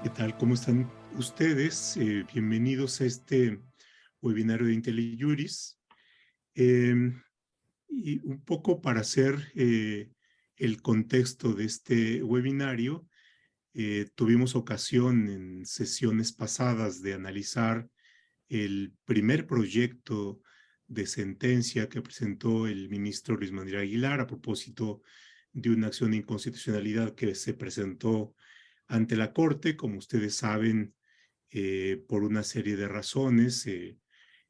¿Qué tal? ¿Cómo están ustedes? Bienvenidos a este webinario de IntelliJuris. Y un poco para hacer el contexto de este webinario, tuvimos ocasión en sesiones pasadas de analizar el primer proyecto de sentencia que presentó el ministro Luis Manuel Aguilar a propósito de una acción de inconstitucionalidad que se presentó ante la Corte. Como ustedes saben, por una serie de razones,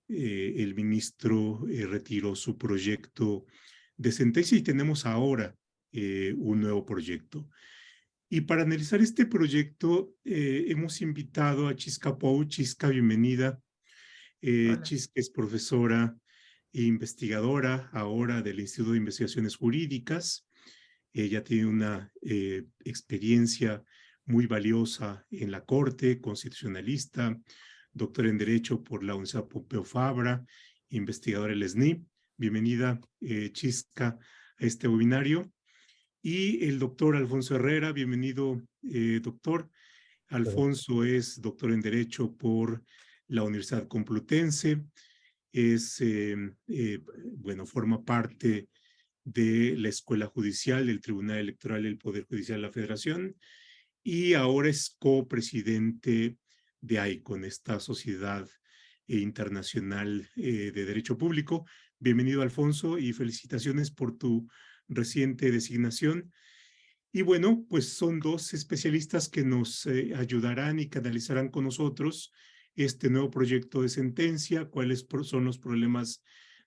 el ministro retiró su proyecto de sentencia y tenemos ahora un nuevo proyecto. Y para analizar este proyecto, hemos invitado a Chisca Pou. Chisca, bienvenida. Hola. Chisca es profesora e investigadora ahora del Instituto de Investigaciones Jurídicas. Ella tiene una experiencia muy valiosa en la Corte, constitucionalista, doctora en Derecho por la Universidad Pompeu Fabra, investigadora del SNI. Bienvenida, Chisca, a este webinario. Y el doctor Alfonso Herrera, bienvenido, doctor. Pero, Alfonso es doctor en Derecho por la Universidad Complutense. Es, bueno, forma parte de la Escuela Judicial, del Tribunal Electoral del Poder Judicial de la Federación, y ahora es copresidente de AICON, esta Sociedad Internacional de Derecho Público. Bienvenido, Alfonso, y felicitaciones por tu reciente designación. Y bueno, pues son dos especialistas que nos ayudarán y canalizarán con nosotros este nuevo proyecto de sentencia, cuáles son los problemas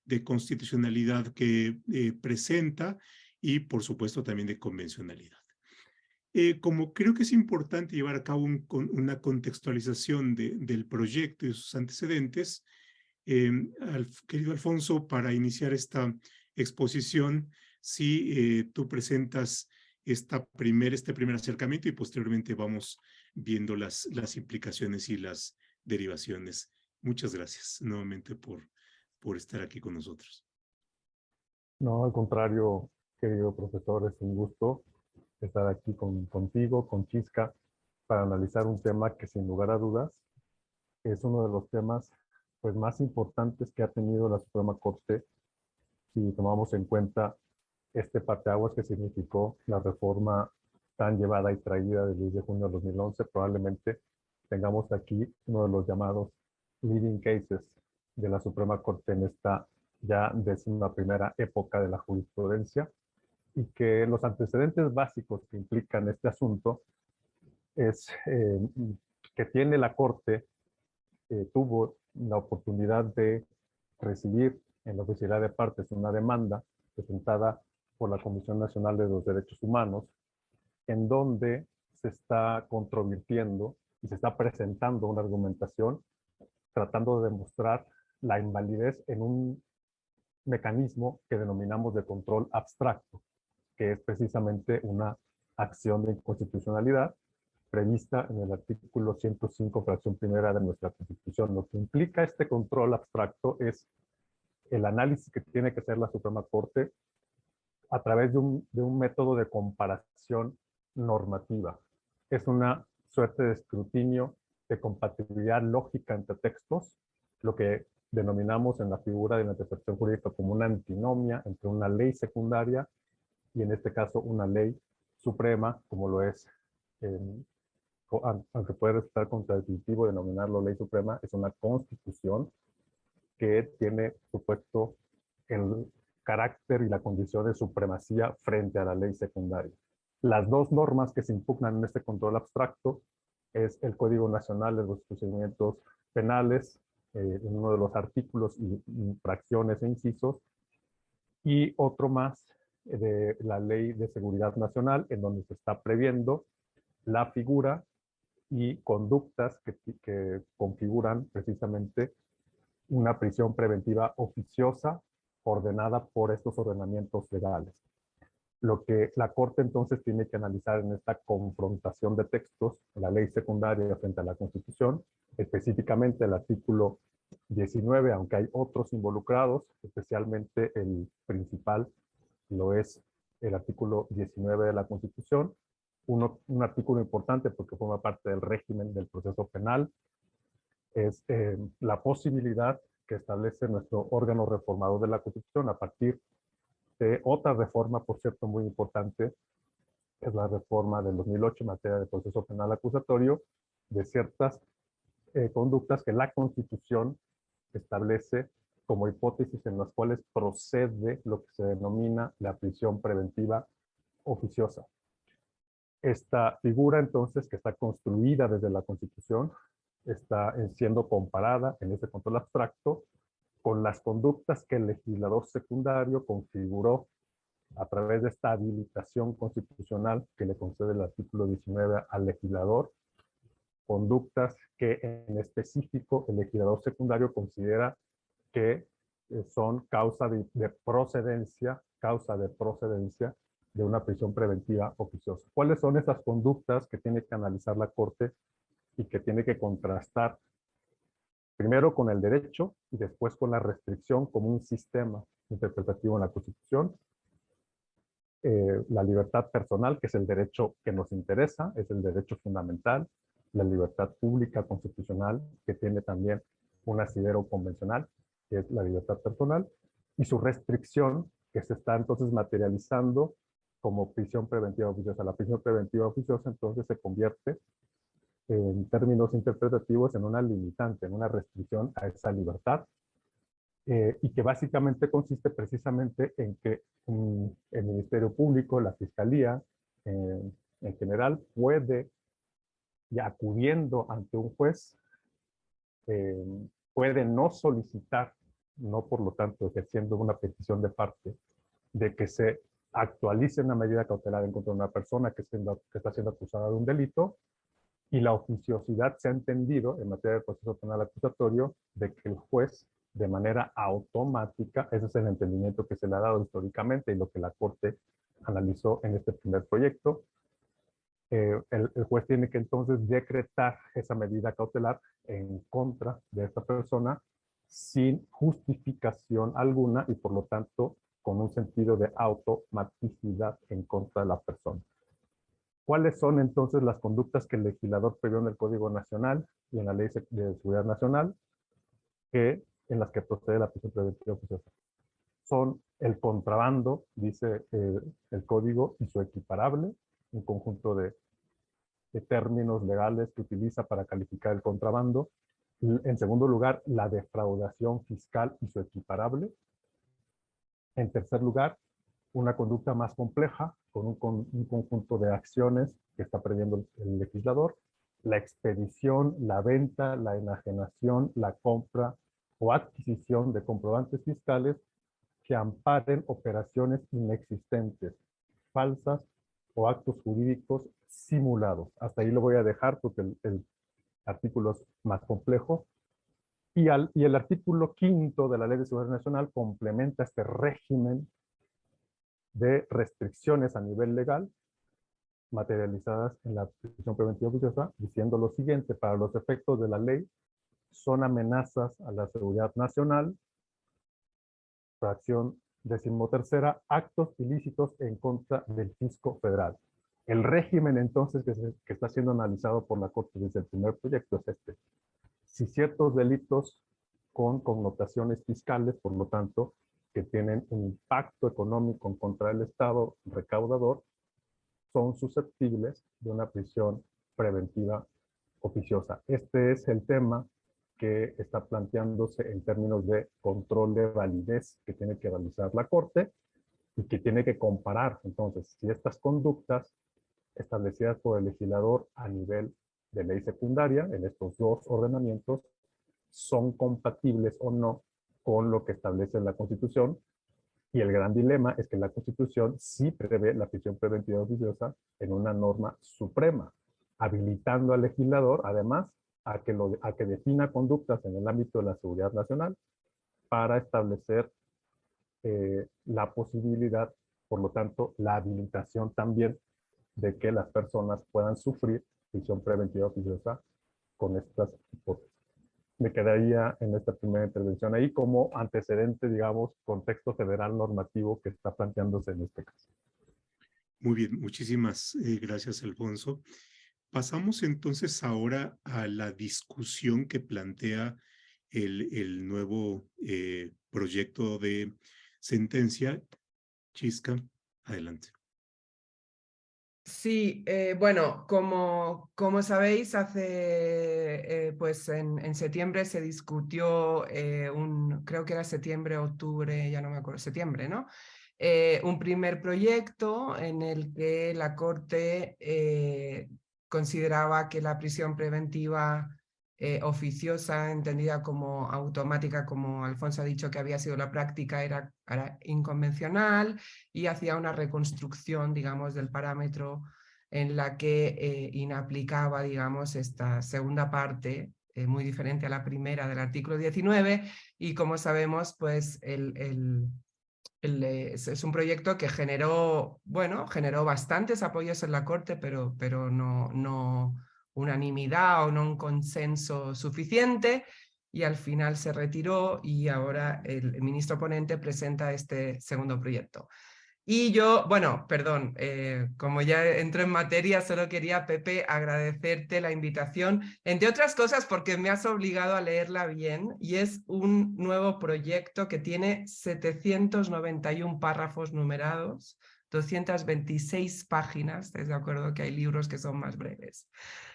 de constitucionalidad que presenta y, por supuesto, también de convencionalidad. Como creo que es importante llevar a cabo una contextualización del proyecto y sus antecedentes, querido Alfonso, para iniciar esta exposición, si tú presentas este primer acercamiento y posteriormente vamos viendo las implicaciones y las derivaciones. Muchas gracias nuevamente por estar aquí con nosotros. no, al contrario, querido profesor, es un gusto estar aquí contigo, con Chisca, para analizar un tema que sin lugar a dudas es uno de los temas pues, más importantes que ha tenido la Suprema Corte si tomamos en cuenta este parteaguas que significó la reforma tan llevada y traída del 10 de junio de 2011. Probablemente tengamos aquí uno de los llamados leading cases de la Suprema Corte en esta ya 11ª época de la jurisprudencia, y que los antecedentes básicos que implican este asunto es que tiene la Corte, tuvo la oportunidad de recibir en la oficialidad de partes una demanda presentada por la Comisión Nacional de los Derechos Humanos, en donde se está controvirtiendo y se está presentando una argumentación tratando de demostrar la invalidez en un mecanismo que denominamos de control abstracto, que es precisamente una acción de inconstitucionalidad prevista en el artículo 105, fracción primera de nuestra Constitución. Lo que implica este control abstracto es el análisis que tiene que hacer la Suprema Corte a través de un método de comparación normativa. Es una suerte de escrutinio de compatibilidad lógica entre textos, lo que denominamos en la figura de la interpretación jurídica como una antinomia entre una ley secundaria y en este caso una ley suprema, como lo es, aunque puede resultar contradictivo denominarlo ley suprema, es una constitución que tiene, por supuesto, el carácter y la condición de supremacía frente a la ley secundaria. Las dos normas que se impugnan en este control abstracto es el Código Nacional de los Procedimientos Penales, en uno de los artículos y fracciones e incisos, y otro más de la Ley de Seguridad Nacional, en donde se está previendo la figura y conductas que configuran precisamente una prisión preventiva oficiosa ordenada por estos ordenamientos legales. Lo que la Corte entonces tiene que analizar en esta confrontación de textos, la ley secundaria frente a la Constitución, específicamente el artículo 19, aunque hay otros involucrados, especialmente el principal lo es el artículo 19 de la Constitución, Un artículo importante porque forma parte del régimen del proceso penal es la posibilidad que establece nuestro órgano reformador de la Constitución a partir de otra reforma, por cierto, muy importante, es la reforma del 2008 en materia de proceso penal acusatorio, de ciertas conductas que la Constitución establece como hipótesis en las cuales procede lo que se denomina la prisión preventiva oficiosa. Esta figura, entonces, que está construida desde la Constitución, está siendo comparada en ese control abstracto con las conductas que el legislador secundario configuró a través de esta habilitación constitucional que le concede el artículo 19 al legislador, conductas que en específico el legislador secundario considera que son causa de procedencia de una prisión preventiva oficiosa. ¿Cuáles son esas conductas que tiene que analizar la Corte y que tiene que contrastar primero con el derecho y después con la restricción como un sistema interpretativo en la Constitución? La libertad personal, que es el derecho que nos interesa, es el derecho fundamental, la libertad pública constitucional, que tiene también un asidero convencional, que es la libertad personal, y su restricción, que se está entonces materializando como prisión preventiva oficiosa. La prisión preventiva oficiosa entonces se convierte en términos interpretativos en una limitante, en una restricción a esa libertad, y que básicamente consiste precisamente en que el Ministerio Público, la Fiscalía, en general, puede, y acudiendo ante un juez, eh, puede no solicitar, no por lo tanto ejerciendo una petición de parte, de que se actualice una medida cautelar en contra de una persona que está siendo acusada de un delito, y la oficiosidad se ha entendido en materia de proceso penal acusatorio de que el juez de manera automática, ese es el entendimiento que se le ha dado históricamente y lo que la Corte analizó en este primer proyecto, el juez tiene que entonces decretar esa medida cautelar en contra de esta persona sin justificación alguna y por lo tanto con un sentido de automaticidad en contra de la persona. ¿Cuáles son entonces las conductas que el legislador previó en el Código Nacional y en la Ley de Seguridad Nacional en las que procede la prisión preventiva oficiosa? Son el contrabando, dice el Código, y su equiparable, un conjunto de términos legales que utiliza para calificar el contrabando. En segundo lugar, la defraudación fiscal y su equiparable. En tercer lugar, una conducta más compleja, con un conjunto de acciones que está previendo el legislador, la expedición, la venta, la enajenación, la compra o adquisición de comprobantes fiscales que amparen operaciones inexistentes, falsas o actos jurídicos simulados. Hasta ahí lo voy a dejar porque el artículo es más complejo. Y el artículo 5 de la Ley de Seguridad Nacional complementa este régimen de restricciones a nivel legal materializadas en la prisión preventiva oficiosa, diciendo lo siguiente: para los efectos de la ley, son amenazas a la seguridad nacional, fracción 13ª, actos ilícitos en contra del fisco federal. El régimen entonces que está siendo analizado por la Corte desde el primer proyecto es este. Si ciertos delitos con connotaciones fiscales, por lo tanto, que tienen un impacto económico en contra del Estado recaudador, son susceptibles de una prisión preventiva oficiosa. Este es el tema que está planteándose en términos de control de validez que tiene que realizar la Corte y que tiene que comparar, entonces, si estas conductas establecidas por el legislador a nivel de ley secundaria, en estos dos ordenamientos, son compatibles o no con lo que establece la Constitución. Y el gran dilema es que la Constitución sí prevé la prisión preventiva oficiosa en una norma suprema, habilitando al legislador, además, a que defina conductas en el ámbito de la seguridad nacional para establecer la posibilidad, por lo tanto, la habilitación también de que las personas puedan sufrir prisión preventiva oficiosa con estas hipótesis. Me quedaría en esta primera intervención ahí como antecedente, digamos, contexto federal normativo que está planteándose en este caso. Muy bien, muchísimas gracias, Alfonso. Pasamos entonces ahora a la discusión que plantea el nuevo proyecto de sentencia. Chisca, adelante. Sí, bueno, como sabéis, hace pues en septiembre se discutió creo que era septiembre, octubre, ya no me acuerdo, septiembre, ¿no? Un primer proyecto en el que la Corte consideraba que la prisión preventiva oficiosa, entendida como automática, como Alfonso ha dicho que había sido la práctica, era inconvencional, y hacía una reconstrucción, digamos, del parámetro en la que inaplicaba, digamos, esta segunda parte, muy diferente a la primera del artículo 19, y como sabemos, pues es un proyecto que generó, bueno, generó bastantes apoyos en la Corte, pero no unanimidad o no un consenso suficiente, y al final se retiró y ahora el ministro ponente presenta este segundo proyecto. Y yo, bueno, perdón, como ya entro en materia, solo quería, Pepe, agradecerte la invitación, entre otras cosas porque me has obligado a leerla bien, y es un nuevo proyecto que tiene 791 párrafos numerados, 226 páginas, ¿estás de acuerdo que hay libros que son más breves?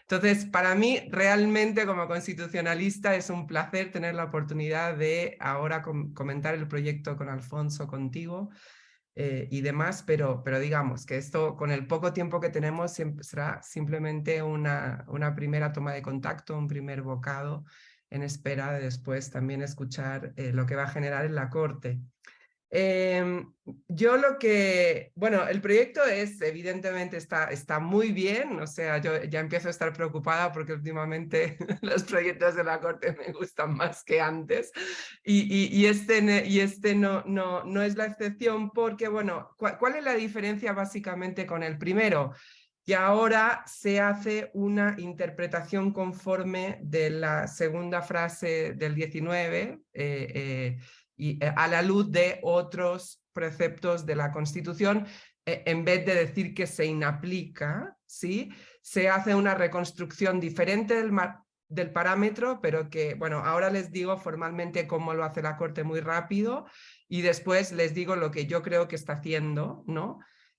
Entonces, para mí, realmente como constitucionalista es un placer tener la oportunidad de ahora comentar el proyecto con Alfonso, contigo, y demás, pero digamos que esto, con el poco tiempo que tenemos, será simplemente una primera toma de contacto, un primer bocado, en espera de después también escuchar lo que va a generar en la Corte. Yo bueno, el proyecto evidentemente está muy bien, o sea, yo ya empiezo a estar preocupada porque últimamente los proyectos de la Corte me gustan más que antes, y este no es la excepción porque, bueno, ¿cuál es la diferencia básicamente con el primero? Que ahora se hace una interpretación conforme de la segunda frase del 19, y a la luz de otros preceptos de la Constitución, en vez de decir que se inaplica, ¿sí? Se hace una reconstrucción diferente del parámetro, pero que, bueno, ahora les digo formalmente cómo lo hace la Corte muy rápido, y después les digo lo que yo creo que está haciendo, ¿no?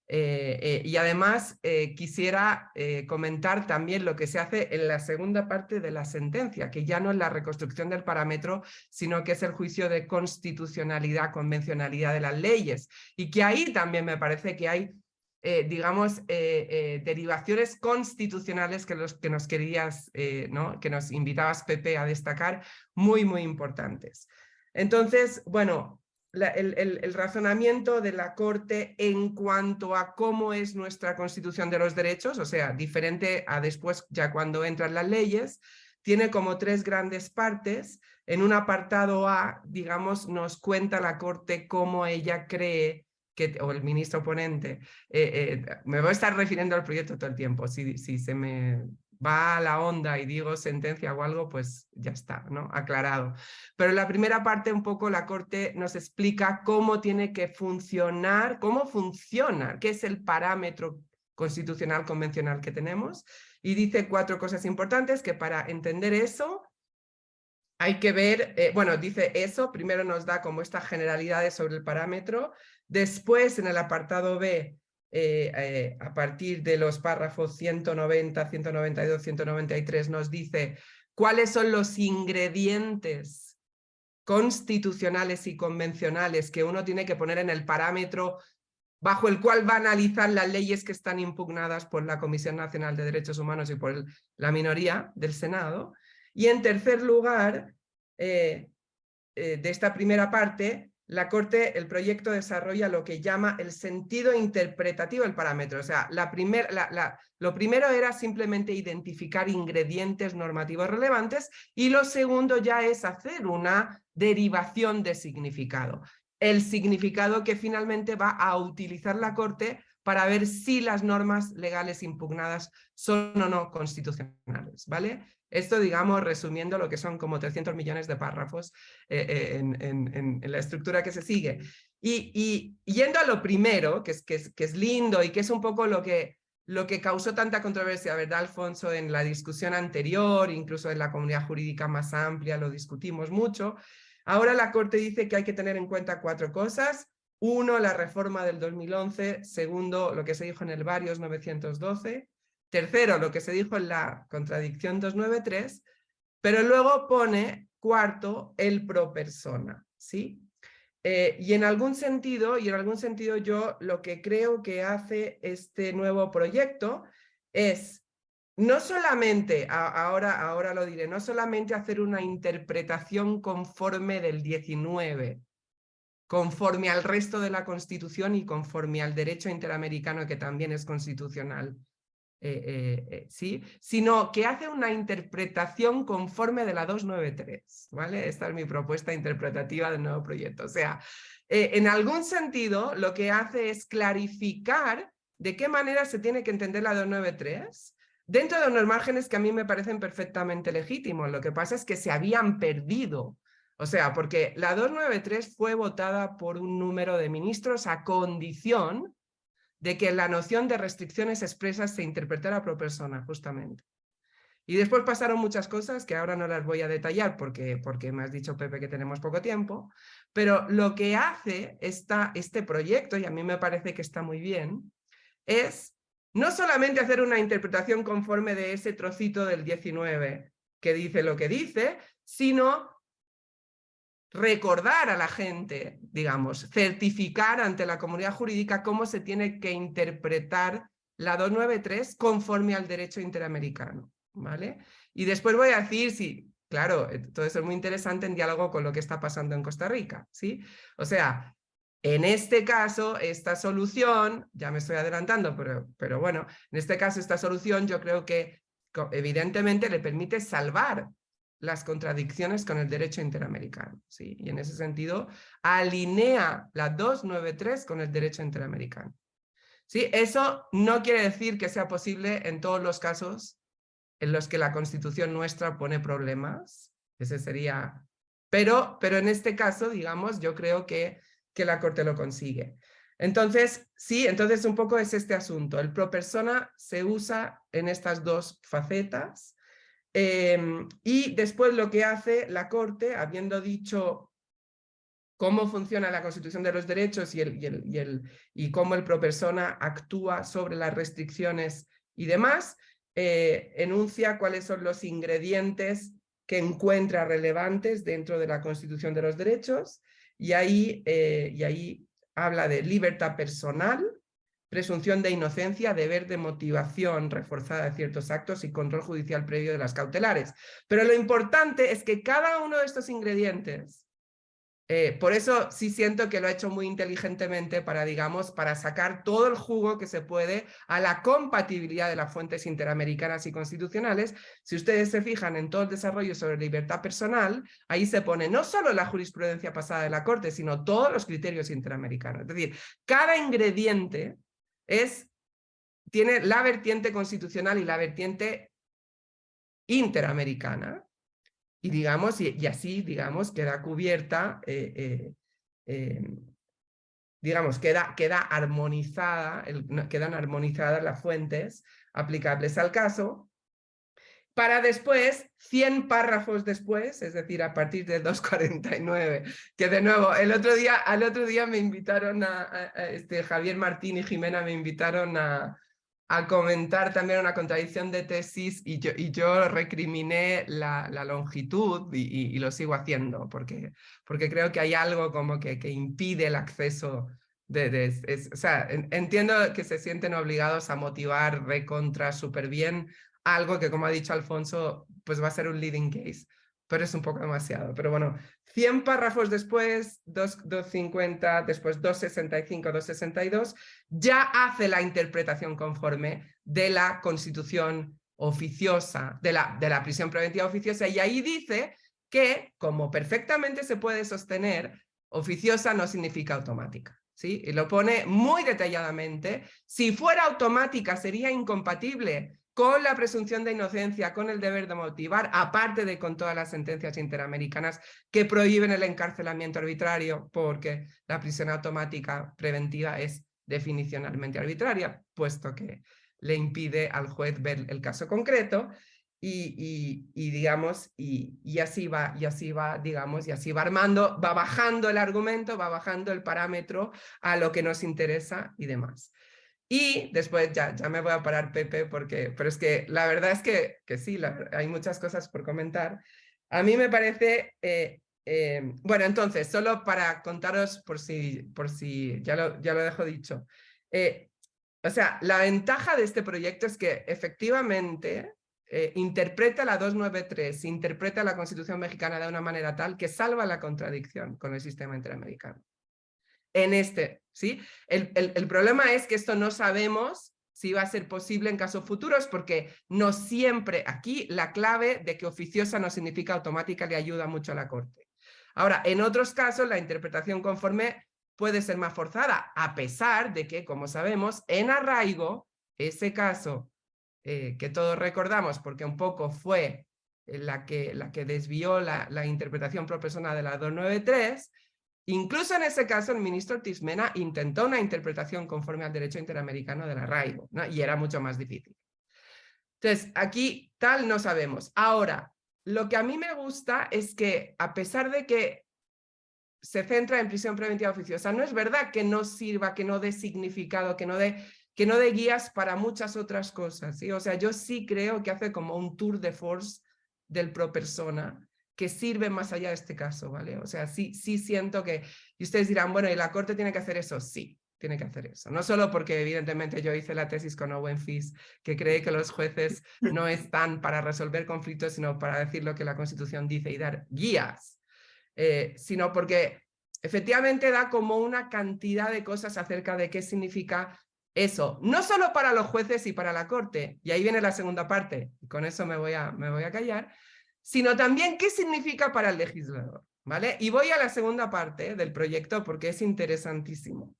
Y además quisiera comentar también lo que se hace en la segunda parte de la sentencia, que ya no es la reconstrucción del parámetro, sino que es el juicio de constitucionalidad, convencionalidad de las leyes, y que ahí también me parece que hay, digamos, derivaciones constitucionales que nos querías, ¿no? Que nos invitabas, Pepe, a destacar, muy, muy importantes. Entonces, bueno, el razonamiento de la Corte en cuanto a cómo es nuestra Constitución de los derechos, o sea, diferente a después ya cuando entran las leyes, tiene como tres grandes partes. En un apartado A, digamos, nos cuenta la Corte cómo ella cree o el ministro ponente, me voy a estar refiriendo al proyecto todo el tiempo, si se me va a la onda y digo sentencia o algo, pues ya está, ¿no? Aclarado. Pero en la primera parte un poco la Corte nos explica cómo tiene que funcionar, cómo funciona, qué es el parámetro constitucional convencional que tenemos, y dice cuatro cosas importantes que para entender eso hay que ver, bueno, dice eso, primero nos da como estas generalidades sobre el parámetro, después en el apartado B, a partir de los párrafos 190, 192, 193, nos dice cuáles son los ingredientes constitucionales y convencionales que uno tiene que poner en el parámetro bajo el cual va a analizar las leyes que están impugnadas por la Comisión Nacional de Derechos Humanos y por la minoría del Senado. Y en tercer lugar, de esta primera parte, la Corte, el proyecto desarrolla lo que llama el sentido interpretativo del parámetro. O sea, lo primero era simplemente identificar ingredientes normativos relevantes, y lo segundo ya es hacer una derivación de significado. El significado que finalmente va a utilizar la Corte para ver si las normas legales impugnadas son o no constitucionales, ¿vale? Esto, digamos, resumiendo lo que son como 300 millones de párrafos en la estructura que se sigue. Y yendo a lo primero, que es lindo y que es un poco lo que causó tanta controversia, ¿verdad, Alfonso? En la discusión anterior, incluso en la comunidad jurídica más amplia, lo discutimos mucho. Ahora la Corte dice que hay que tener en cuenta 4 cosas. 1, la reforma del 2011. Segundo, lo que se dijo en el Varios 912. Tercero, lo que se dijo en la contradicción 293. Pero luego pone, cuarto, el pro persona, ¿sí? Y en algún sentido yo lo que creo que hace este nuevo proyecto es no solamente, ahora lo diré, no solamente hacer una interpretación conforme del 19, conforme al resto de la Constitución y conforme al derecho interamericano que también es constitucional, ¿sí? Sino que hace una interpretación conforme de la 293, ¿vale? Esta es mi propuesta interpretativa del nuevo proyecto. O sea, en algún sentido lo que hace es clarificar de qué manera se tiene que entender la 293 dentro de unos márgenes que a mí me parecen perfectamente legítimos. Lo que pasa es que se habían perdido. O sea, porque la 293 fue votada por un número de ministros a condición de que la noción de restricciones expresas se interpretara pro persona, justamente. Y después pasaron muchas cosas que ahora no las voy a detallar porque me has dicho, Pepe, que tenemos poco tiempo, pero lo que hace este proyecto, y a mí me parece que está muy bien, es no solamente hacer una interpretación conforme de ese trocito del 19 que dice lo que dice, sino recordar a la gente, digamos, certificar ante la comunidad jurídica cómo se tiene que interpretar la 293 conforme al derecho interamericano, ¿vale? Y después voy a decir, sí, claro, todo eso es muy interesante en diálogo con lo que está pasando en Costa Rica, ¿sí? O sea, en este caso, esta solución, ya me estoy adelantando, pero bueno, en este caso, esta solución yo creo que evidentemente le permite salvar las contradicciones con el derecho interamericano, ¿sí? Y en ese sentido alinea la 293 con el derecho interamericano, ¿sí? Eso no quiere decir que sea posible en todos los casos en los que la Constitución nuestra pone problemas, ese sería... Pero en este caso, digamos, yo creo que la Corte lo consigue. Entonces, sí, entonces un poco es este asunto. El pro persona se usa en estas 2 facetas. Y después lo que hace la Corte, habiendo dicho cómo funciona la Constitución de los Derechos y cómo el pro persona actúa sobre las restricciones y demás, enuncia cuáles son los ingredientes que encuentra relevantes dentro de la Constitución de los Derechos, y ahí habla de libertad personal, presunción de inocencia, deber de motivación reforzada de ciertos actos y control judicial previo de las cautelares. Pero lo importante es que cada uno de estos ingredientes, por eso sí siento que lo ha hecho muy inteligentemente para, digamos, para sacar todo el jugo que se puede a la compatibilidad de las fuentes interamericanas y constitucionales. Si ustedes se fijan en todo el desarrollo sobre libertad personal, ahí se pone no solo la jurisprudencia pasada de la Corte, sino todos los criterios interamericanos. Es decir, cada ingrediente tiene la vertiente constitucional y la vertiente interamericana, y digamos, y así, digamos, queda cubierta, digamos, quedan armonizadas las fuentes aplicables al caso, para después, 100 párrafos después, es decir, a partir de 249, que de nuevo, al otro día me invitaron Javier Martín y Jimena me invitaron a comentar también una contradicción de tesis, y yo recriminé la longitud y lo sigo haciendo, porque creo que hay algo como que impide el acceso o sea, entiendo que se sienten obligados a motivar recontra súper bien algo que, como ha dicho Alfonso, pues va a ser un leading case, pero es un poco demasiado. Pero bueno, 100 párrafos después, 250, después 265, 262, ya hace la interpretación conforme de la Constitución oficiosa, de la prisión preventiva oficiosa, y ahí dice que, como perfectamente se puede sostener, oficiosa no significa automática, ¿sí? Y lo pone muy detalladamente. Si fuera automática sería incompatible con la presunción de inocencia, con el deber de motivar, aparte de con todas las sentencias interamericanas que prohíben el encarcelamiento arbitrario, porque la prisión automática preventiva es definicionalmente arbitraria, puesto que le impide al juez ver el caso concreto. Digamos, y así va, digamos, y así va armando, va bajando el argumento, va bajando el parámetro a lo que nos interesa y demás. Y después ya me voy a parar, Pepe, pero es que la verdad es que sí, hay muchas cosas por comentar. A mí me parece, bueno, entonces, solo para contaros por si ya lo dejo dicho. O sea, la ventaja de este proyecto es que efectivamente interpreta la 293, interpreta la Constitución mexicana de una manera tal que salva la contradicción con el sistema interamericano. ¿Sí? El problema es que esto no sabemos si va a ser posible en casos futuros, porque no siempre, aquí la clave de que oficiosa no significa automática le ayuda mucho a la Corte. Ahora, en otros casos la interpretación conforme puede ser más forzada, a pesar de que, como sabemos, en arraigo, ese caso que todos recordamos, porque un poco fue la que desvió la interpretación pro persona de la 293, incluso en ese caso el ministro Ortiz Mena intentó una interpretación conforme al derecho interamericano del arraigo, ¿no? Y era mucho más difícil. Entonces, aquí tal no sabemos. Ahora, lo que a mí me gusta es que, a pesar de que se centra en prisión preventiva oficiosa, no es verdad que no sirva, que no dé significado, que no dé guías para muchas otras cosas, ¿sí? O sea, yo sí creo que hace como un tour de force del pro persona que sirve más allá de este caso, ¿vale? O sea, sí siento que... Y ustedes dirán, bueno, ¿y la Corte tiene que hacer eso? Sí, tiene que hacer eso. No solo porque evidentemente yo hice la tesis con Owen Fis, que cree que los jueces no están para resolver conflictos, sino para decir lo que la Constitución dice y dar guías. Sino porque efectivamente da como una cantidad de cosas acerca de qué significa eso, no solo para los jueces y para la Corte, y ahí viene la segunda parte, y con eso me voy a callar, sino también qué significa para el legislador, ¿vale? Y voy a la segunda parte del proyecto porque es interesantísimo.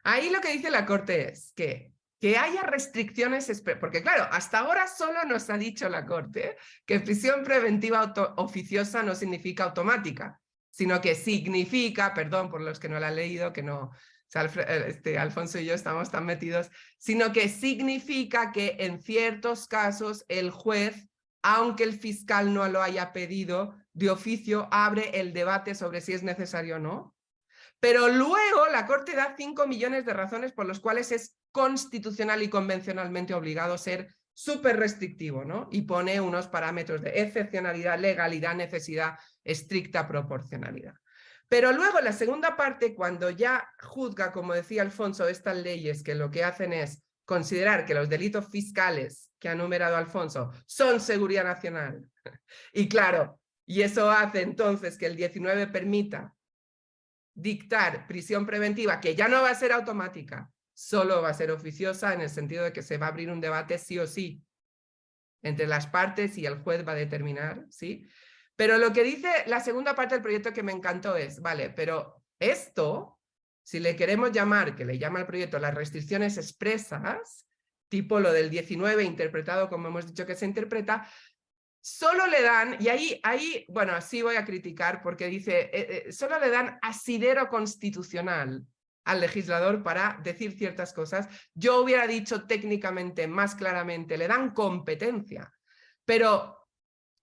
Ahí lo que dice la Corte es que haya restricciones, porque claro, hasta ahora solo nos ha dicho la Corte que prisión preventiva oficiosa no significa automática, sino que significa, perdón por los que no la han leído, que no, Alfonso y yo estamos tan metidos, sino que significa que en ciertos casos el juez, aunque el fiscal no lo haya pedido, de oficio abre el debate sobre si es necesario o no. Pero luego la Corte da 5 millones de razones por las cuales es constitucional y convencionalmente obligado a ser súper restrictivo, ¿no? Y pone unos parámetros de excepcionalidad, legalidad, necesidad, estricta proporcionalidad. Pero luego en la segunda parte, cuando ya juzga, como decía Alfonso, estas leyes que lo que hacen es considerar que los delitos fiscales que ha numerado Alfonso son seguridad nacional. Y claro, y eso hace entonces que el 19 permita dictar prisión preventiva, que ya no va a ser automática, solo va a ser oficiosa en el sentido de que se va a abrir un debate sí o sí entre las partes y el juez va a determinar, ¿sí? Pero lo que dice la segunda parte del proyecto que me encantó es, vale, pero esto, si le queremos llamar, que le llama al proyecto las restricciones expresas, tipo lo del 19 interpretado como hemos dicho que se interpreta, solo le dan, y ahí, bueno, sí voy a criticar porque dice, solo le dan asidero constitucional al legislador para decir ciertas cosas. Yo hubiera dicho técnicamente, más claramente, le dan competencia, pero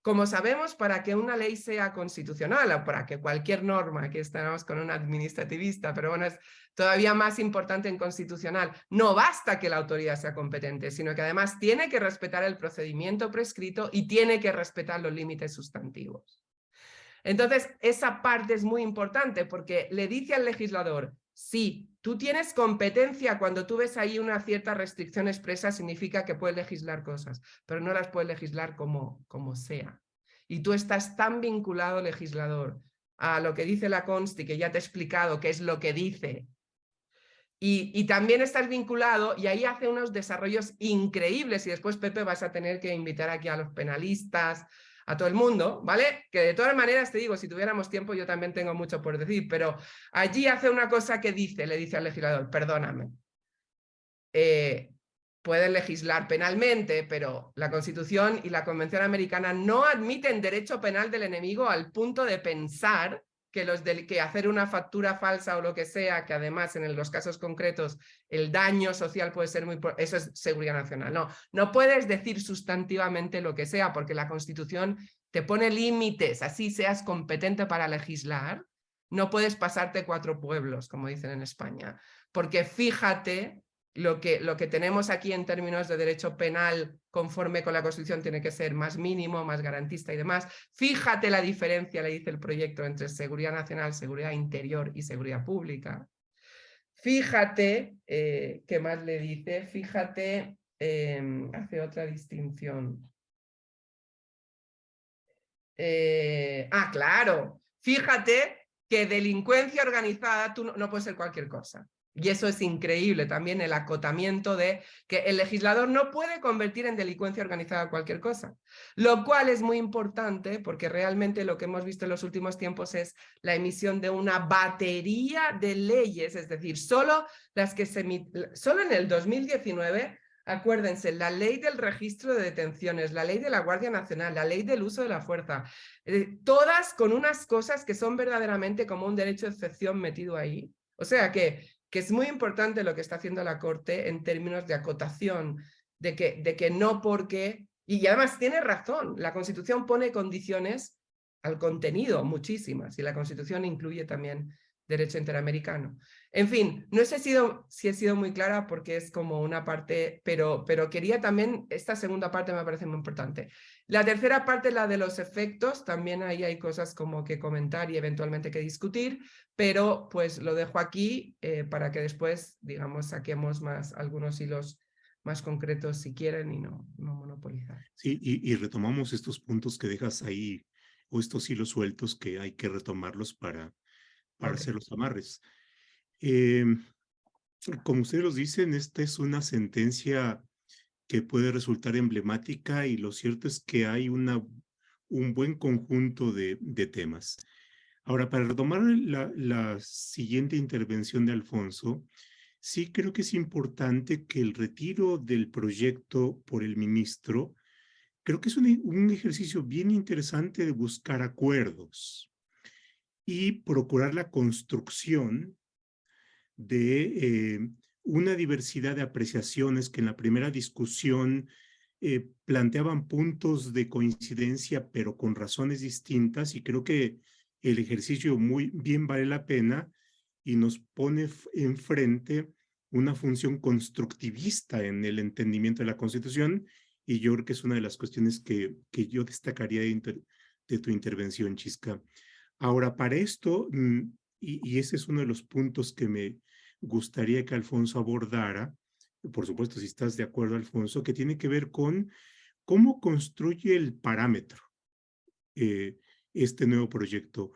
como sabemos, para que una ley sea constitucional o para que cualquier norma, aquí estamos con un administrativista, pero bueno, es todavía más importante en constitucional, no basta que la autoridad sea competente, sino que además tiene que respetar el procedimiento prescrito y tiene que respetar los límites sustantivos. Entonces, esa parte es muy importante porque le dice al legislador, sí, tú tienes competencia cuando tú ves ahí una cierta restricción expresa, significa que puedes legislar cosas, pero no las puedes legislar como sea. Y tú estás tan vinculado, legislador, a lo que dice la Consti, que ya te he explicado qué es lo que dice, y también estás vinculado, y ahí hace unos desarrollos increíbles, y después, Pepe, vas a tener que invitar aquí a los penalistas, a todo el mundo, ¿vale? Que de todas maneras te digo, si tuviéramos tiempo yo también tengo mucho por decir, pero allí hace una cosa que le dice al legislador, perdóname, pueden legislar penalmente, pero la Constitución y la Convención Americana no admiten derecho penal del enemigo al punto de pensar que hacer una factura falsa o lo que sea, que además en los casos concretos el daño social puede ser muy... Eso es seguridad nacional. No, no puedes decir sustantivamente lo que sea porque la Constitución te pone límites, así seas competente para legislar. No puedes pasarte 4 pueblos, como dicen en España, porque fíjate... Lo que tenemos aquí en términos de derecho penal conforme con la Constitución tiene que ser más mínimo, más garantista y demás. Fíjate la diferencia, le dice el proyecto, entre seguridad nacional, seguridad interior y seguridad pública. Fíjate, ¿qué más le dice? Fíjate, hace otra distinción. Claro, fíjate que delincuencia organizada no puede ser cualquier cosa. Y eso es increíble también, el acotamiento de que el legislador no puede convertir en delincuencia organizada cualquier cosa. Lo cual es muy importante porque realmente lo que hemos visto en los últimos tiempos es la emisión de una batería de leyes, es decir, solo en el 2019... Acuérdense, la ley del registro de detenciones, la ley de la Guardia Nacional, la ley del uso de la fuerza, todas con unas cosas que son verdaderamente como un derecho de excepción metido ahí. O sea que es muy importante lo que está haciendo la Corte en términos de acotación, de que no porque... Y además tiene razón, la Constitución pone condiciones al contenido, muchísimas, y la Constitución incluye también derecho interamericano. En fin, no sé si he sido muy clara porque es como una parte, pero quería también, esta segunda parte me parece muy importante. La tercera parte, la de los efectos, también ahí hay cosas como que comentar y eventualmente que discutir, pero pues lo dejo aquí para que después, digamos, saquemos algunos hilos más concretos si quieren y no monopolizar. Sí, y retomamos estos puntos que dejas ahí, o estos hilos sueltos que hay que retomarlos para hacer los amarres. Como ustedes los dicen, esta es una sentencia que puede resultar emblemática y lo cierto es que hay un buen conjunto de temas. Ahora, para retomar la siguiente intervención de Alfonso, sí creo que es importante que el retiro del proyecto por el ministro, creo que es un ejercicio bien interesante de buscar acuerdos y procurar la construcción de una diversidad de apreciaciones que en la primera discusión planteaban puntos de coincidencia, pero con razones distintas, y creo que el ejercicio muy bien vale la pena y nos pone enfrente una función constructivista en el entendimiento de la Constitución, y yo creo que es una de las cuestiones que yo destacaría de tu intervención, Chisca. Ahora, para esto, y ese es uno de los puntos que me gustaría que Alfonso abordara, por supuesto, si estás de acuerdo, Alfonso, que tiene que ver con cómo construye el parámetro este nuevo proyecto,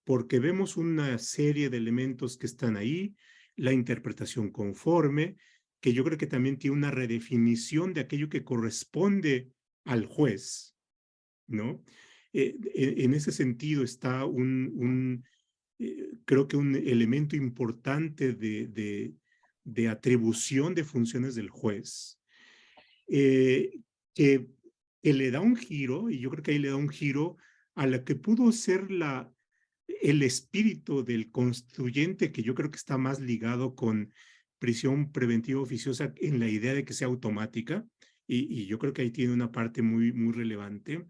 porque vemos una serie de elementos que están ahí, la interpretación conforme, que yo creo que también tiene una redefinición de aquello que corresponde al juez, ¿no? En ese sentido está creo que un elemento importante de atribución de funciones del juez, que le da un giro, y yo creo que ahí le da un giro a la que pudo ser el espíritu del constituyente, que yo creo que está más ligado con prisión preventiva oficiosa en la idea de que sea automática, y yo creo que ahí tiene una parte muy, muy relevante.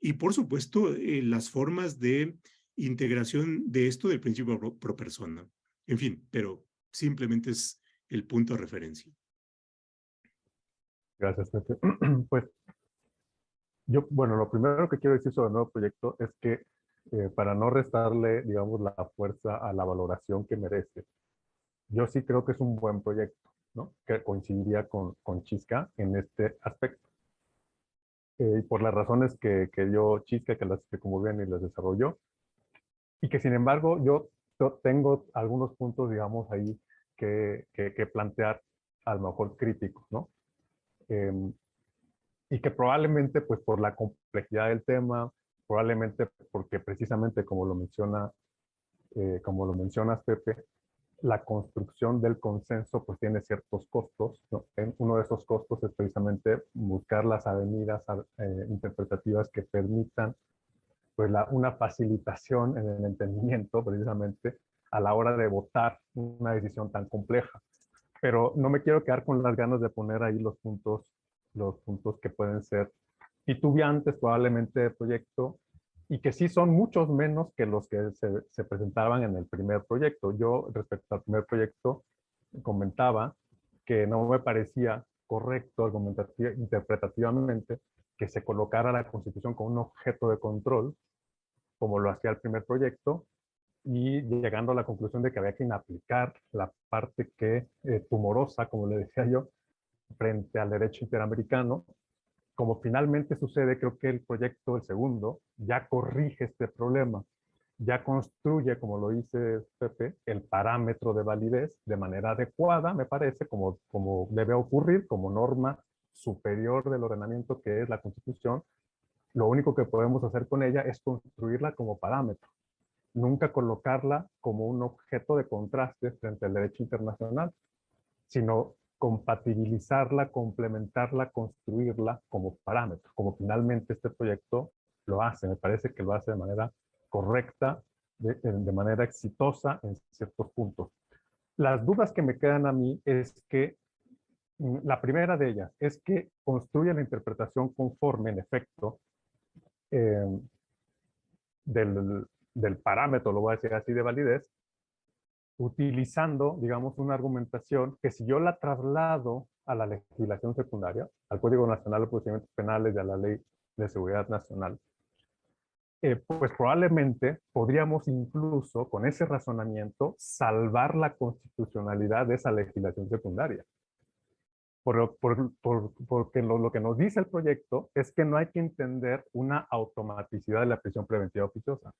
Y por supuesto, las formas de integración de esto del principio pro persona. En fin, pero simplemente es el punto de referencia. Gracias, Pepe. Pues bueno, lo primero que quiero decir sobre el nuevo proyecto es que para no restarle, digamos, la fuerza a la valoración que merece, yo sí creo que es un buen proyecto, ¿no? Que coincidiría con Chisca en este aspecto. Por las razones que dio Chisca, que las explicó muy bien y las desarrolló, y que sin embargo yo tengo algunos puntos, digamos, ahí que plantear a lo mejor críticos, ¿no? y que probablemente pues por la complejidad del tema, probablemente porque precisamente como lo mencionas, Pepe, la construcción del consenso pues tiene ciertos costos, ¿no? Uno de esos costos es precisamente buscar las avenidas interpretativas que permitan pues una facilitación en el entendimiento precisamente a la hora de votar una decisión tan compleja. Pero no me quiero quedar con las ganas de poner ahí los puntos que pueden ser titubeantes probablemente del proyecto y que sí son muchos menos que los que se presentaban en el primer proyecto. Yo respecto al primer proyecto comentaba que no me parecía correcto interpretativamente que se colocara la Constitución como un objeto de control, como lo hacía el primer proyecto, y llegando a la conclusión de que había que inaplicar la parte que tumorosa, como le decía yo, frente al derecho interamericano. Como finalmente sucede, creo que el proyecto, el segundo, ya corrige este problema, ya construye, como lo dice Pepe, el parámetro de validez de manera adecuada, me parece, como debe ocurrir, como norma superior del ordenamiento que es la Constitución. Lo único que podemos hacer con ella es construirla como parámetro, nunca colocarla como un objeto de contraste frente al derecho internacional, sino compatibilizarla, complementarla, construirla como parámetro, como finalmente este proyecto lo hace. Me parece que lo hace de manera correcta, de manera exitosa en ciertos puntos. Las dudas que me quedan a mí es que la primera de ellas es que construye la interpretación conforme, en efecto, eh, del parámetro, lo voy a decir así, de validez, utilizando, digamos, una argumentación que si yo la traslado a la legislación secundaria, al Código Nacional de Procedimientos Penales y a la Ley de Seguridad Nacional, pues probablemente podríamos incluso, con ese razonamiento, salvar la constitucionalidad de esa legislación secundaria. Porque lo que nos dice el proyecto es que no hay que entender una automaticidad de la prisión preventiva oficiosa.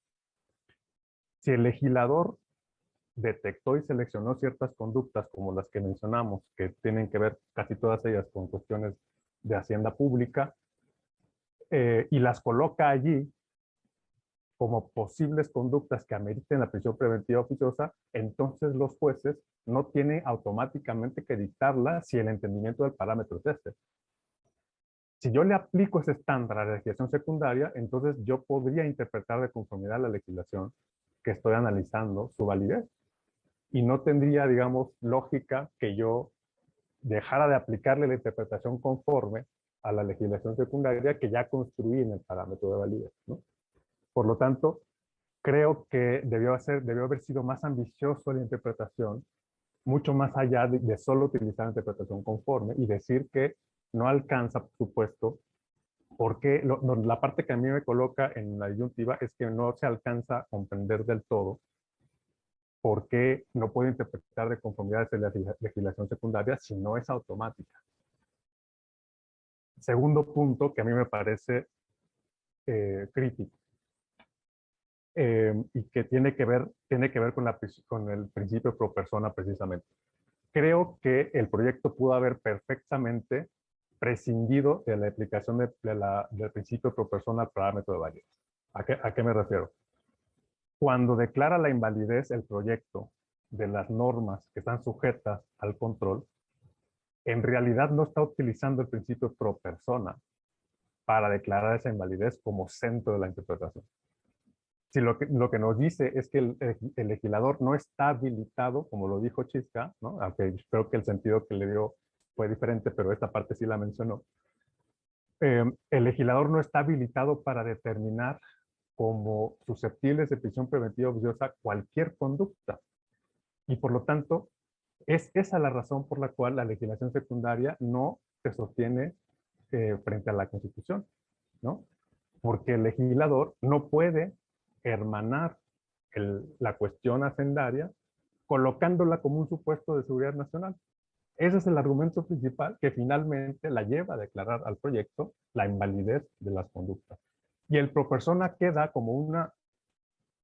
Si el legislador detectó y seleccionó ciertas conductas como las que mencionamos, que tienen que ver casi todas ellas con cuestiones de hacienda pública, y las coloca allí como posibles conductas que ameriten la prisión preventiva oficiosa, entonces los jueces no tienen automáticamente que dictarla si el entendimiento del parámetro es este. Si yo le aplico ese estándar a la legislación secundaria, entonces yo podría interpretar de conformidad a la legislación que estoy analizando su validez. Y no tendría, digamos, lógica que yo dejara de aplicarle la interpretación conforme a la legislación secundaria que ya construí en el parámetro de validez, ¿no? Por lo tanto, creo que debió haber sido más ambicioso la interpretación, mucho más allá de solo utilizar la interpretación conforme y decir que no alcanza, por supuesto, porque la parte que a mí me coloca en la disyuntiva es que no se alcanza a comprender del todo por qué no puede interpretar de conformidad de la legislación secundaria si no es automática. Segundo punto que a mí me parece crítico y que tiene que ver con el principio pro persona precisamente. Creo que el proyecto pudo haber perfectamente prescindido de la aplicación del principio pro persona al parámetro de validez. ¿A qué me refiero? Cuando declara la invalidez el proyecto de las normas que están sujetas al control, en realidad no está utilizando el principio pro persona para declarar esa invalidez como centro de la interpretación. Si lo que nos dice es que el legislador no está habilitado, como lo dijo Chisca, ¿no? Aunque creo que el sentido que le dio fue diferente, pero esta parte sí la mencionó. El legislador no está habilitado para determinar como susceptibles de prisión preventiva oficiosa cualquier conducta. Y por lo tanto, es esa la razón por la cual la legislación secundaria no se sostiene frente a la Constitución, ¿no? Porque el legislador no puede hermanar la cuestión hacendaria colocándola como un supuesto de seguridad nacional. Ese es el argumento principal que finalmente la lleva a declarar al proyecto la invalidez de las conductas. Y el pro persona queda como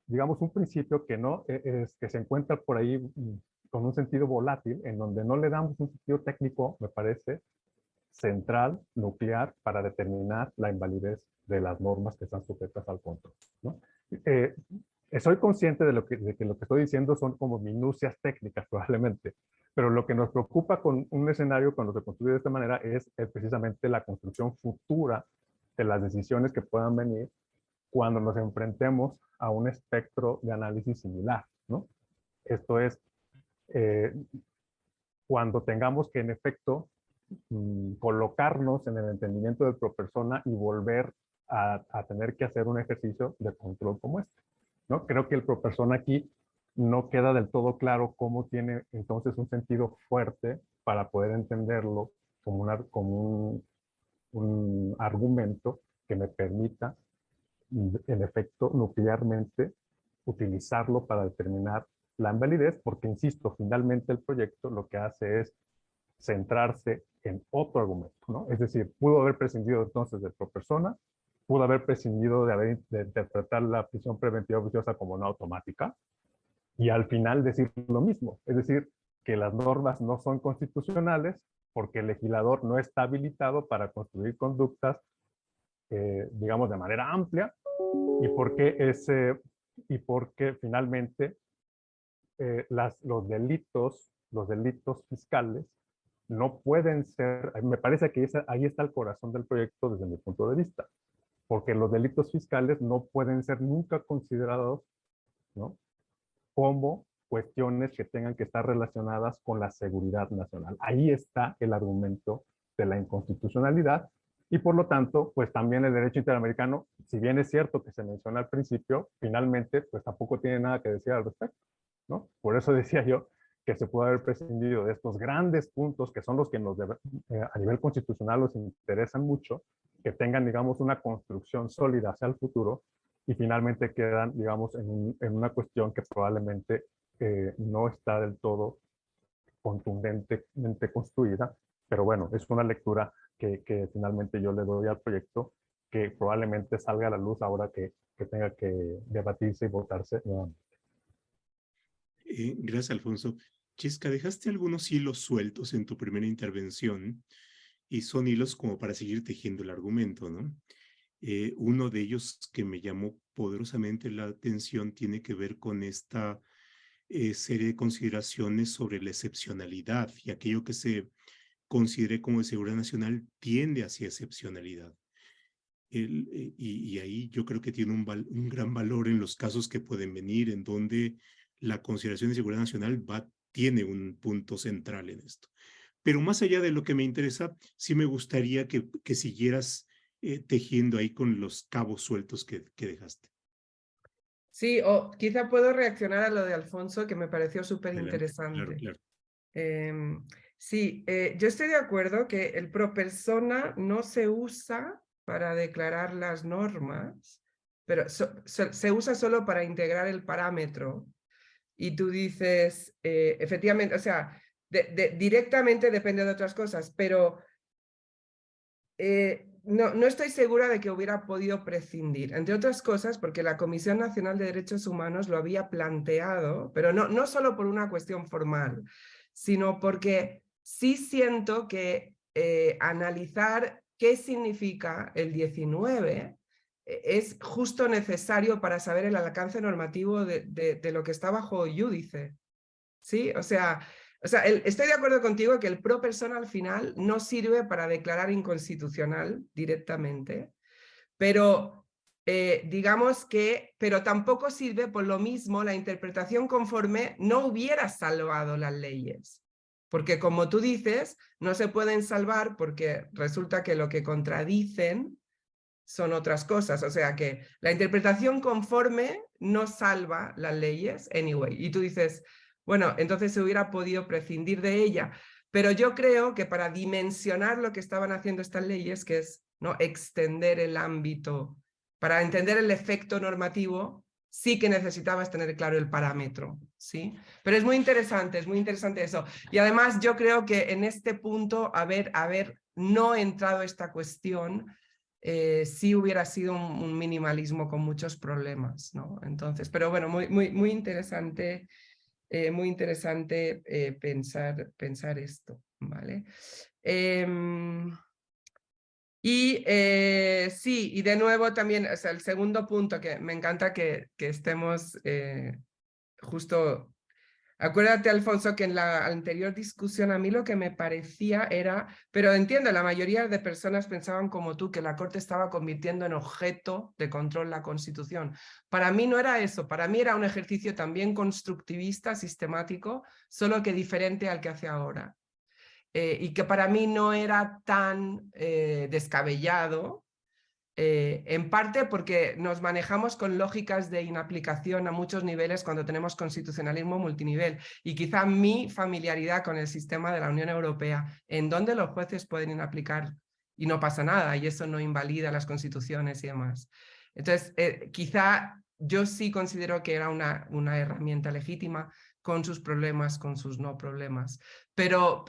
digamos, un principio que que se encuentra por ahí con un sentido volátil, en donde no le damos un sentido técnico, me parece, central, nuclear, para determinar la invalidez de las normas que están sujetas al control, ¿no? Soy consciente de que lo que estoy diciendo son como minucias técnicas probablemente, pero lo que nos preocupa con un escenario cuando se construye de esta manera es precisamente la construcción futura de las decisiones que puedan venir cuando nos enfrentemos a un espectro de análisis similar, ¿no? Esto es, cuando tengamos que en efecto colocarnos en el entendimiento del pro-persona y volver a tener que hacer un ejercicio de control como este, ¿no? Creo que el pro-persona aquí no queda del todo claro cómo tiene entonces un sentido fuerte para poder entenderlo como un argumento que me permita, en efecto, nuclearmente utilizarlo para determinar la invalidez, porque, insisto, finalmente el proyecto lo que hace es centrarse en otro argumento, ¿no? Es decir, pudo haber prescindido entonces de pro-persona, pudo haber prescindido de interpretar la prisión preventiva oficiosa como no automática, y al final decir lo mismo, es decir, que las normas no son constitucionales porque el legislador no está habilitado para construir conductas, digamos, de manera amplia, y porque finalmente los delitos fiscales no pueden ser, me parece que ahí está el corazón del proyecto desde mi punto de vista, porque los delitos fiscales no pueden ser nunca considerados, ¿no?, como cuestiones que tengan que estar relacionadas con la seguridad nacional. Ahí está el argumento de la inconstitucionalidad, y por lo tanto, pues también el derecho interamericano, si bien es cierto que se menciona al principio, finalmente, pues tampoco tiene nada que decir al respecto, ¿no? Por eso decía yo que se puede haber prescindido de estos grandes puntos que son los que a nivel constitucional nos interesan mucho, que tengan, digamos, una construcción sólida hacia el futuro, y finalmente quedan, digamos, en una cuestión que probablemente no está del todo contundentemente construida, pero bueno, es una lectura que finalmente yo le doy al proyecto, que probablemente salga a la luz ahora que tenga que debatirse y votarse nuevamente. Gracias, Alfonso. Chisca, dejaste algunos hilos sueltos en tu primera intervención y son hilos como para seguir tejiendo el argumento, ¿no? Uno de ellos que me llamó poderosamente la atención tiene que ver con esta serie de consideraciones sobre la excepcionalidad, y aquello que se considere como de seguridad nacional tiende hacia excepcionalidad. Y ahí yo creo que tiene un gran valor en los casos que pueden venir, en donde la consideración de seguridad nacional tiene un punto central en esto. Pero más allá de lo que me interesa, sí me gustaría que siguieras tejiendo ahí con los cabos sueltos que dejaste. Sí, o quizá puedo reaccionar a lo de Alfonso, que me pareció súper interesante. Claro. Sí, yo estoy de acuerdo que el pro-persona no se usa para declarar las normas, pero se usa solo para integrar el parámetro. Y tú dices, efectivamente, o sea, directamente depende de otras cosas, pero no estoy segura de que hubiera podido prescindir, entre otras cosas porque la Comisión Nacional de Derechos Humanos lo había planteado, pero no solo por una cuestión formal, sino porque sí siento que analizar qué significa el 19 es justo necesario para saber el alcance normativo de lo que está bajo iúdice. ¿Sí? O sea, estoy de acuerdo contigo que el pro persona al final no sirve para declarar inconstitucional directamente, pero digamos que, pero tampoco sirve por lo mismo la interpretación conforme no hubiera salvado las leyes. Porque como tú dices, no se pueden salvar porque resulta que lo que contradicen son otras cosas. O sea que la interpretación conforme no salva las leyes, anyway. Y tú dices, bueno, entonces se hubiera podido prescindir de ella. Pero yo creo que para dimensionar lo que estaban haciendo estas leyes, que es, ¿no?, extender el ámbito, para entender el efecto normativo, sí que necesitabas tener claro el parámetro, ¿sí? Pero es muy interesante eso. Y además yo creo que en este punto, haber no entrado esta cuestión, sí hubiera sido un minimalismo con muchos problemas, ¿no? Entonces, pero bueno, muy interesante, pensar esto, ¿vale? Sí, y de nuevo también, o sea, el segundo punto que me encanta que estemos justo... Acuérdate, Alfonso, que en la anterior discusión a mí lo que me parecía era, pero entiendo, la mayoría de personas pensaban como tú, que la Corte estaba convirtiendo en objeto de control la Constitución. Para mí no era eso, para mí era un ejercicio también constructivista, sistemático, solo que diferente al que hace ahora. Y que para mí no era tan descabellado, en parte porque nos manejamos con lógicas de inaplicación a muchos niveles cuando tenemos constitucionalismo multinivel, y quizá mi familiaridad con el sistema de la Unión Europea, en donde los jueces pueden inaplicar y no pasa nada, y eso no invalida las constituciones y demás. Entonces, quizá yo sí considero que era una herramienta legítima, con sus problemas, con sus no problemas, pero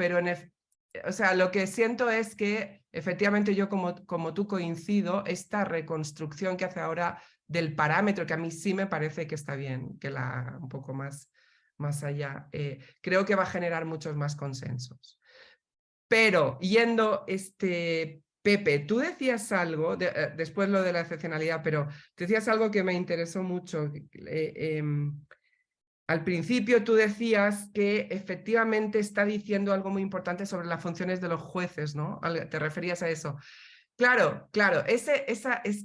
o sea, lo que siento es que efectivamente yo como tú coincido, esta reconstrucción que hace ahora del parámetro, que a mí sí me parece que está bien, que la haga un poco más allá, creo que va a generar muchos más consensos. Pero yendo, Pepe, tú decías algo, después lo de la excepcionalidad, pero decías algo que me interesó mucho. Al principio tú decías que efectivamente está diciendo algo muy importante sobre las funciones de los jueces, ¿no? Te referías a eso. Claro, claro, es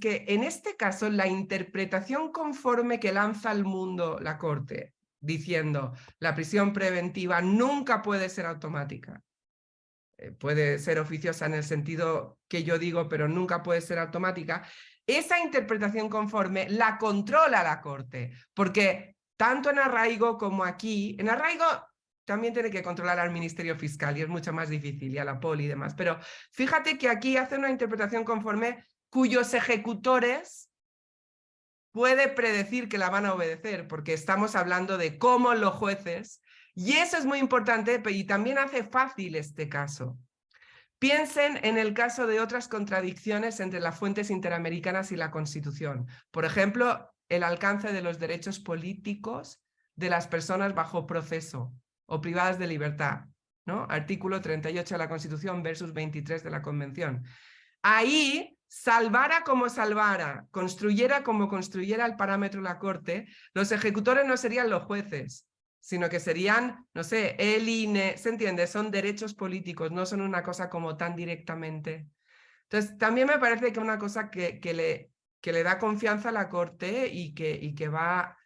que en este caso la interpretación conforme que lanza al mundo la Corte, diciendo la prisión preventiva nunca puede ser automática. Puede ser oficiosa en el sentido que yo digo, pero nunca puede ser automática. Esa interpretación conforme la controla la Corte, porque tanto en arraigo como aquí, en arraigo también tiene que controlar al Ministerio Fiscal y es mucho más difícil, y a la poli y demás, pero fíjate que aquí hace una interpretación conforme cuyos ejecutores puede predecir que la van a obedecer, porque estamos hablando de cómo los jueces, y eso es muy importante, y también hace fácil este caso. Piensen en el caso de otras contradicciones entre las fuentes interamericanas y la Constitución. Por ejemplo, el alcance de los derechos políticos de las personas bajo proceso o privadas de libertad, ¿no? Artículo 38 de la Constitución versus 23 de la Convención. Ahí, salvara como salvara, construyera como construyera el parámetro la Corte, los ejecutores no serían los jueces, sino que serían, no sé, el INE, ¿se entiende? Son derechos políticos, no son una cosa como tan directamente. Entonces, también me parece que una cosa que le da confianza a la Corte y que va,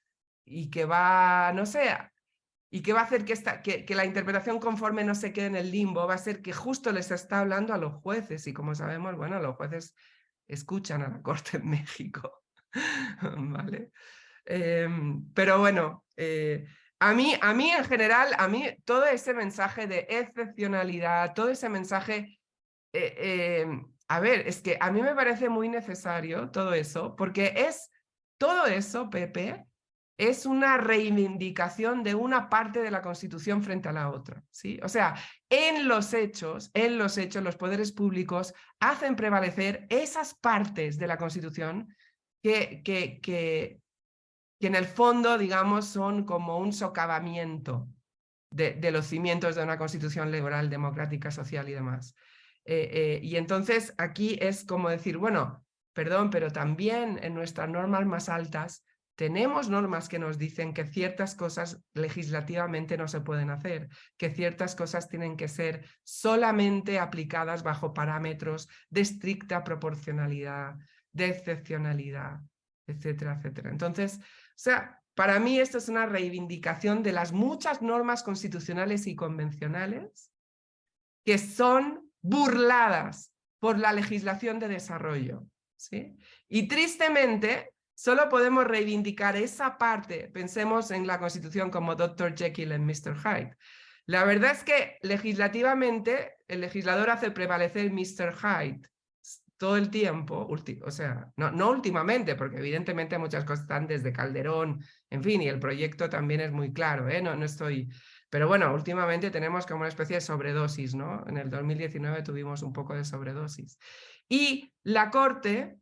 no sé, y que va a hacer que la interpretación conforme no se quede en el limbo, va a ser que justo les está hablando a los jueces, y como sabemos, bueno, los jueces escuchan a la Corte en México, ¿vale? Pero bueno, a mí en general, todo ese mensaje de excepcionalidad, todo ese mensaje, a ver, es que a mí me parece muy necesario todo eso, porque todo eso, Pepe, es una reivindicación de una parte de la Constitución frente a la otra, ¿sí? O sea, en los hechos, los poderes públicos hacen prevalecer esas partes de la Constitución que en el fondo, digamos, son como un socavamiento de los cimientos de una constitución liberal, democrática, social y demás. Y entonces aquí es como decir, bueno, perdón, pero también en nuestras normas más altas tenemos normas que nos dicen que ciertas cosas legislativamente no se pueden hacer, que ciertas cosas tienen que ser solamente aplicadas bajo parámetros de estricta proporcionalidad, de excepcionalidad, etcétera, etcétera. Entonces, o sea, para mí esto es una reivindicación de las muchas normas constitucionales y convencionales que son burladas por la legislación de desarrollo, ¿sí? Y tristemente, solo podemos reivindicar esa parte. Pensemos en la Constitución como Dr. Jekyll and Mr. Hyde. La verdad es que legislativamente el legislador hace prevalecer Mr. Hyde todo el tiempo, o sea, no últimamente, porque evidentemente muchas cosas están desde Calderón, en fin, y el proyecto también es muy claro, no estoy... Pero bueno, últimamente tenemos como una especie de sobredosis, ¿no? En el 2019 tuvimos un poco de sobredosis. Y la Corte,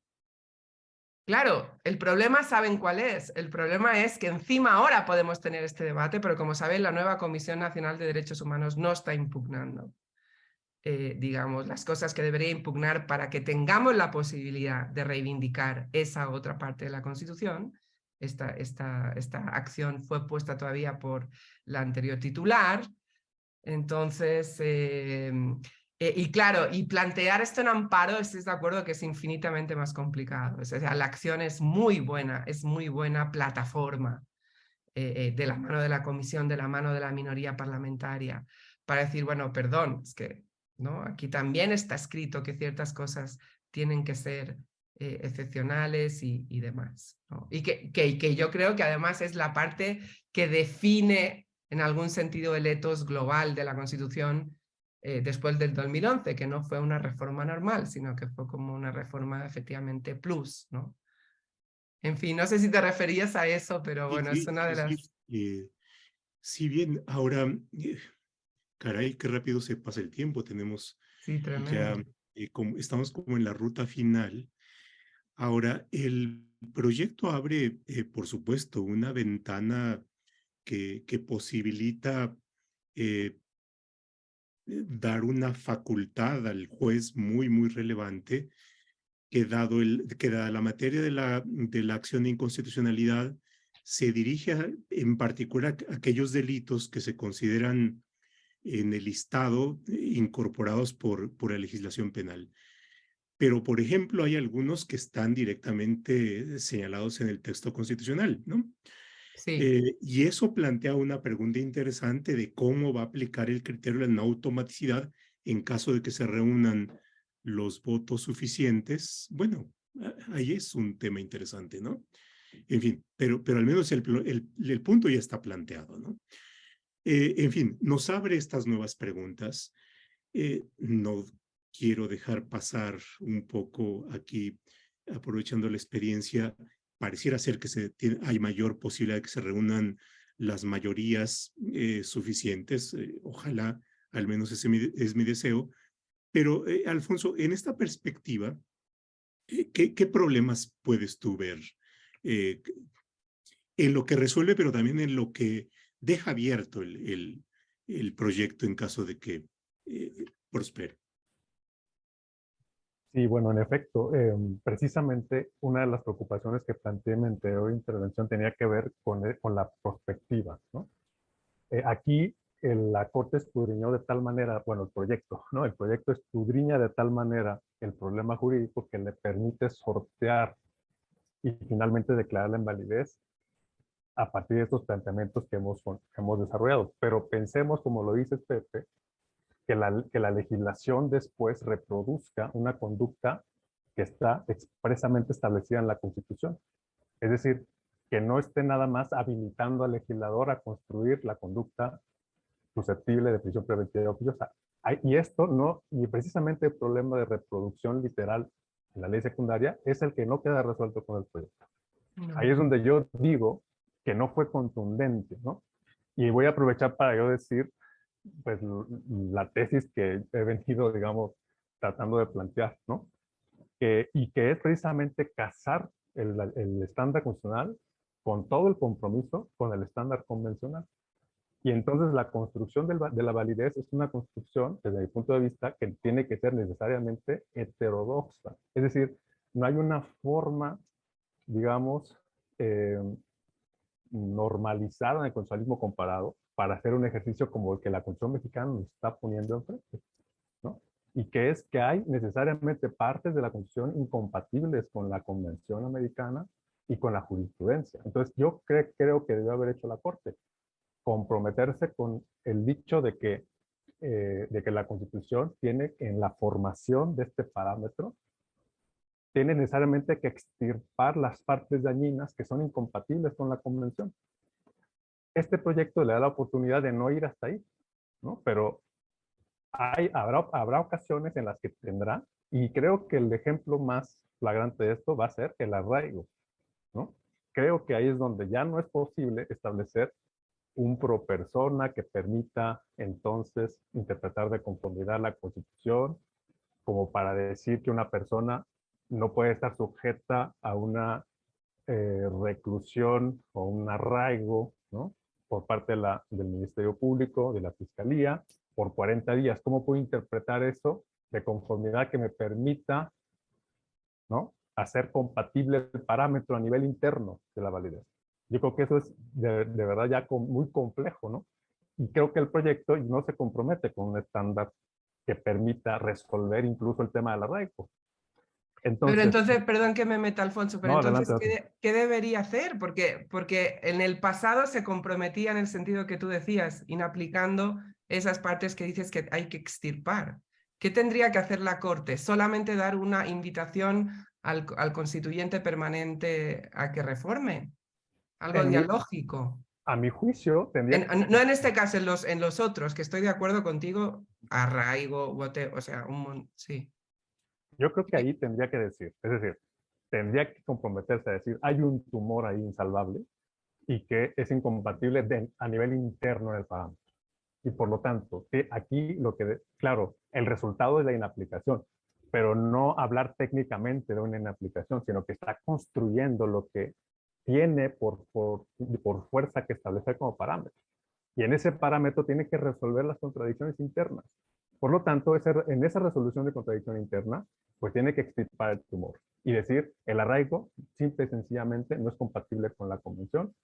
claro, el problema, ¿saben cuál es? El problema es que encima ahora podemos tener este debate, pero como saben, la nueva Comisión Nacional de Derechos Humanos no está impugnando digamos, las cosas que debería impugnar para que tengamos la posibilidad de reivindicar esa otra parte de la Constitución. Esta acción fue puesta todavía por la anterior titular. Entonces, y claro, y plantear esto en amparo, estoy de acuerdo que es infinitamente más complicado. O sea, la acción es muy buena plataforma de la mano de la comisión, de la mano de la minoría parlamentaria, para decir, bueno, perdón, es que ¿no? Aquí también está escrito que ciertas cosas tienen que ser excepcionales y demás, ¿no? Y que yo creo que además es la parte que define en algún sentido el etos global de la Constitución después del 2011, que no fue una reforma normal, sino que fue como una reforma efectivamente plus, ¿no? En fin, no sé si te referías a eso, pero bueno, es una de las... Si bien ahora, caray, qué rápido se pasa el tiempo, tenemos Sí, ya, tremendo. estamos como en la ruta final. Ahora, el proyecto abre, por supuesto, una ventana que posibilita dar una facultad al juez muy relevante, que dada la materia de la acción de inconstitucionalidad, se dirige en particular a aquellos delitos que se consideran en el listado incorporados por la legislación penal. Pero, por ejemplo, hay algunos que están directamente señalados en el texto constitucional, ¿no? Sí, Y eso plantea una pregunta interesante de cómo va a aplicar el criterio de la no automaticidad en caso de que se reúnan los votos suficientes. Bueno, ahí es un tema interesante, ¿no? En fin, pero al menos el punto ya está planteado, ¿no? En fin, nos abre estas nuevas preguntas. No quiero dejar pasar un poco aquí, aprovechando la experiencia, pareciera ser que hay mayor posibilidad de que se reúnan las mayorías suficientes. Ojalá, al menos ese es mi deseo. Pero, Alfonso, en esta perspectiva, ¿qué problemas puedes tú ver eh, en lo que resuelve, pero también en lo que deja abierto el proyecto en caso de que prospere? Sí, bueno, en efecto, precisamente una de las preocupaciones que planteé en mi anterior intervención tenía que ver con la perspectiva, ¿no? Aquí la Corte escudriñó de tal manera, bueno, el proyecto, ¿no? El proyecto escudriña de tal manera el problema jurídico que le permite sortear y finalmente declarar la invalidez a partir de estos planteamientos que hemos desarrollado. Pero pensemos, como lo dices, Pepe, que la legislación después reproduzca una conducta que está expresamente establecida en la Constitución. Es decir, que no esté nada más habilitando al legislador a construir la conducta susceptible de prisión preventiva oficiosa. Y esto no, y precisamente el problema de reproducción literal en la ley secundaria es el que no queda resuelto con el proyecto. Ahí no. es donde yo digo que no fue contundente, ¿no? Y voy a aprovechar para yo decir, pues, la tesis que he venido, digamos, tratando de plantear, ¿no? Y que es precisamente casar el estándar constitucional con todo el compromiso con el estándar convencional. Y entonces la construcción de la validez es una construcción, desde mi punto de vista, que tiene que ser necesariamente heterodoxa. Es decir, no hay una forma, digamos, eh, normalizada en el constitucionalismo comparado para hacer un ejercicio como el que la Constitución mexicana nos está poniendo enfrente, ¿no? Y que es que hay necesariamente partes de la Constitución incompatibles con la Convención Americana y con la jurisprudencia. Entonces yo creo que debió haber hecho la Corte, comprometerse con el dicho de que la Constitución tiene en la formación de este parámetro, tiene necesariamente que extirpar las partes dañinas que son incompatibles con la Convención. Este proyecto le da la oportunidad de no ir hasta ahí, ¿no? Pero habrá ocasiones en las que tendrá, y creo que el ejemplo más flagrante de esto va a ser el arraigo, ¿no? Creo que ahí es donde ya no es posible establecer un pro persona que permita entonces interpretar de conformidad la Constitución, como para decir que una persona no puede estar sujeta a una reclusión o un arraigo, ¿no? Por parte del Ministerio Público, de la Fiscalía, por 40 días. ¿Cómo puedo interpretar eso de conformidad que me permita, ¿no?, hacer compatible el parámetro a nivel interno de la validez? Yo creo que eso es de verdad ya muy complejo, ¿no? Y creo que el proyecto no se compromete con un estándar que permita resolver incluso el tema del arraigo. Pero Entonces, entonces, perdón que me meta, Alfonso, pero no, entonces, adelante. ¿qué debería hacer? Porque en el pasado se comprometía en el sentido que tú decías, inaplicando esas partes que dices que hay que extirpar. ¿Qué tendría que hacer la Corte? ¿Solamente dar una invitación al constituyente permanente a que reforme? Algo dialógico. A mi juicio, tendría que... No en este caso, en los otros, que estoy de acuerdo contigo, arraigo, o sea, sí. Yo creo que ahí tendría que decir, es decir, tendría que comprometerse a decir, hay un tumor ahí insalvable y que es incompatible a nivel interno del parámetro. Y por lo tanto, aquí lo que, claro, el resultado es la inaplicación, pero no hablar técnicamente de una inaplicación, sino que está construyendo lo que tiene por fuerza que establecer como parámetro. Y en ese parámetro tiene que resolver las contradicciones internas. Por lo tanto, en esa resolución de contradicción interna, pues tiene que extirpar el tumor y decir, el arraigo simple y sencillamente no es compatible con la convención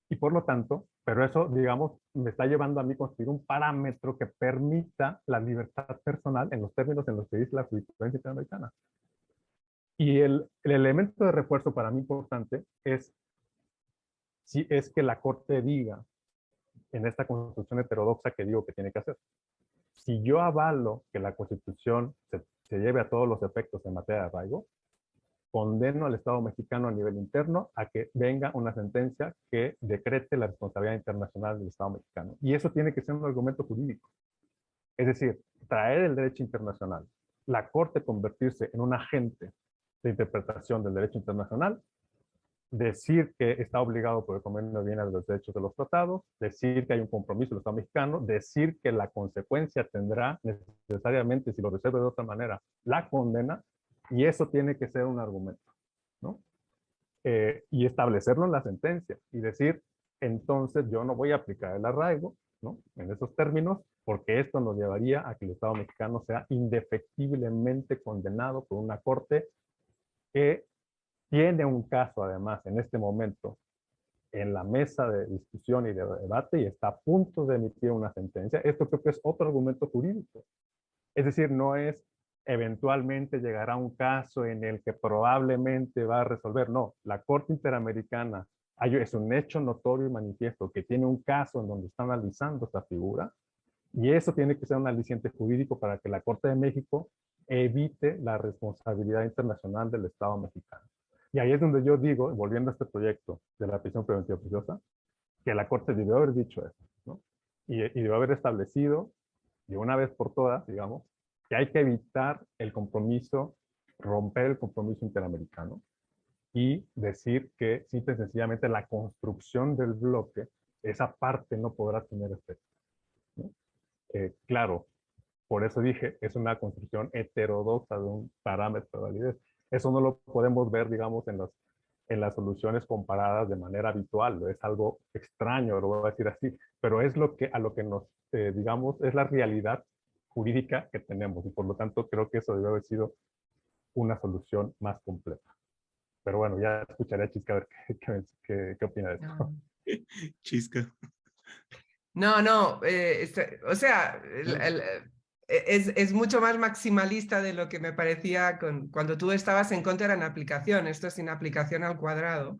y por lo tanto, pero eso, digamos, me está llevando a mí a construir un parámetro que permita la libertad personal en los términos en los que dice la jurisprudencia interamericana. Y el elemento de refuerzo para mí importante es si es que la Corte diga en esta construcción heterodoxa que digo que tiene que hacer. Si yo avalo que la Constitución se lleve a todos los efectos en materia de arraigo, condeno al Estado mexicano a nivel interno a que venga una sentencia que decrete la responsabilidad internacional del Estado mexicano. Y eso tiene que ser un argumento jurídico. Es decir, traer el derecho internacional, la Corte convertirse en un agente de interpretación del derecho internacional, decir que está obligado por el convenio de Viena de los derechos de los tratados, decir que hay un compromiso del Estado mexicano, decir que la consecuencia tendrá necesariamente, si lo resuelve de otra manera, la condena, y eso tiene que ser un argumento, ¿no? Y establecerlo en la sentencia y decir, entonces yo no voy a aplicar el arraigo, ¿no?, en esos términos, porque esto nos llevaría a que el Estado mexicano sea indefectiblemente condenado por una corte que tiene un caso, además, en este momento, en la mesa de discusión y de debate y está a punto de emitir una sentencia. Esto creo que es otro argumento jurídico. Es decir, no es eventualmente llegará un caso en el que probablemente va a resolver. No, la Corte Interamericana es un hecho notorio y manifiesto que tiene un caso en donde está analizando esta figura y eso tiene que ser un aliciente jurídico para que la Corte de México evite la responsabilidad internacional del Estado mexicano. Y ahí es donde yo digo, volviendo a este proyecto de la prisión preventiva oficiosa, que la Corte debió haber dicho eso, ¿no? Y debió haber establecido, de una vez por todas, digamos, que hay que evitar el compromiso, romper el compromiso interamericano y decir que simple y sencillamente la construcción del bloque, esa parte no podrá tener efecto, ¿no? Claro, por eso dije, es una construcción heterodoxa de un parámetro de validez. Eso no lo podemos ver, digamos, en las soluciones comparadas de manera habitual. Es algo extraño, lo voy a decir así, pero es a lo que nos, digamos, es la realidad jurídica que tenemos y por lo tanto creo que eso debe haber sido una solución más completa. Pero bueno, ya escucharé a Chisca a ver qué opina de esto. Chisca. No, o sea, es mucho más maximalista de lo que me parecía cuando tú estabas en contra en aplicación. Esto es sin aplicación al cuadrado.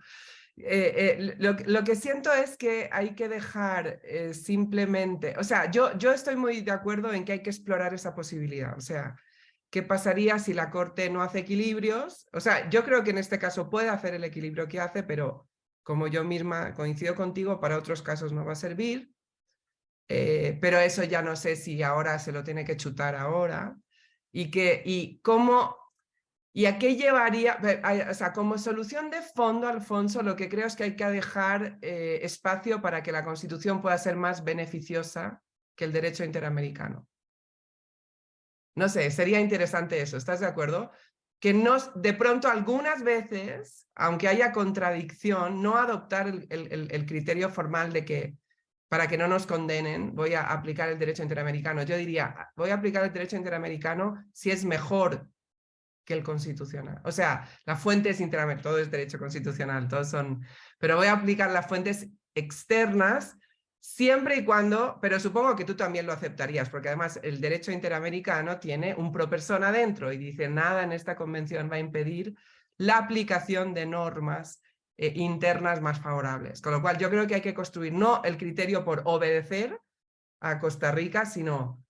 Lo que siento es que hay que dejar simplemente, o sea, yo estoy muy de acuerdo en que hay que explorar esa posibilidad, o sea, ¿qué pasaría si la Corte no hace equilibrios? O sea, yo creo que en este caso puede hacer el equilibrio que hace, pero como yo misma coincido contigo, para otros casos no va a servir, pero eso ya no sé si ahora se lo tiene que chutar ahora, y cómo... ¿Y a qué llevaría? O sea, como solución de fondo, Alfonso, lo que creo es que hay que dejar espacio para que la Constitución pueda ser más beneficiosa que el derecho interamericano. No sé, sería interesante eso, ¿estás de acuerdo? Que de pronto algunas veces, aunque haya contradicción, no adoptar el criterio formal de que para que no nos condenen, voy a aplicar el derecho interamericano. Yo diría, voy a aplicar el derecho interamericano si es mejor que el constitucional. O sea, la fuente es interamericana, todo es derecho constitucional, todos son... Pero voy a aplicar las fuentes externas siempre y cuando, pero supongo que tú también lo aceptarías, porque además el derecho interamericano tiene un pro persona dentro y dice nada en esta convención va a impedir la aplicación de normas internas más favorables. Con lo cual yo creo que hay que construir no el criterio por obedecer a Costa Rica, sino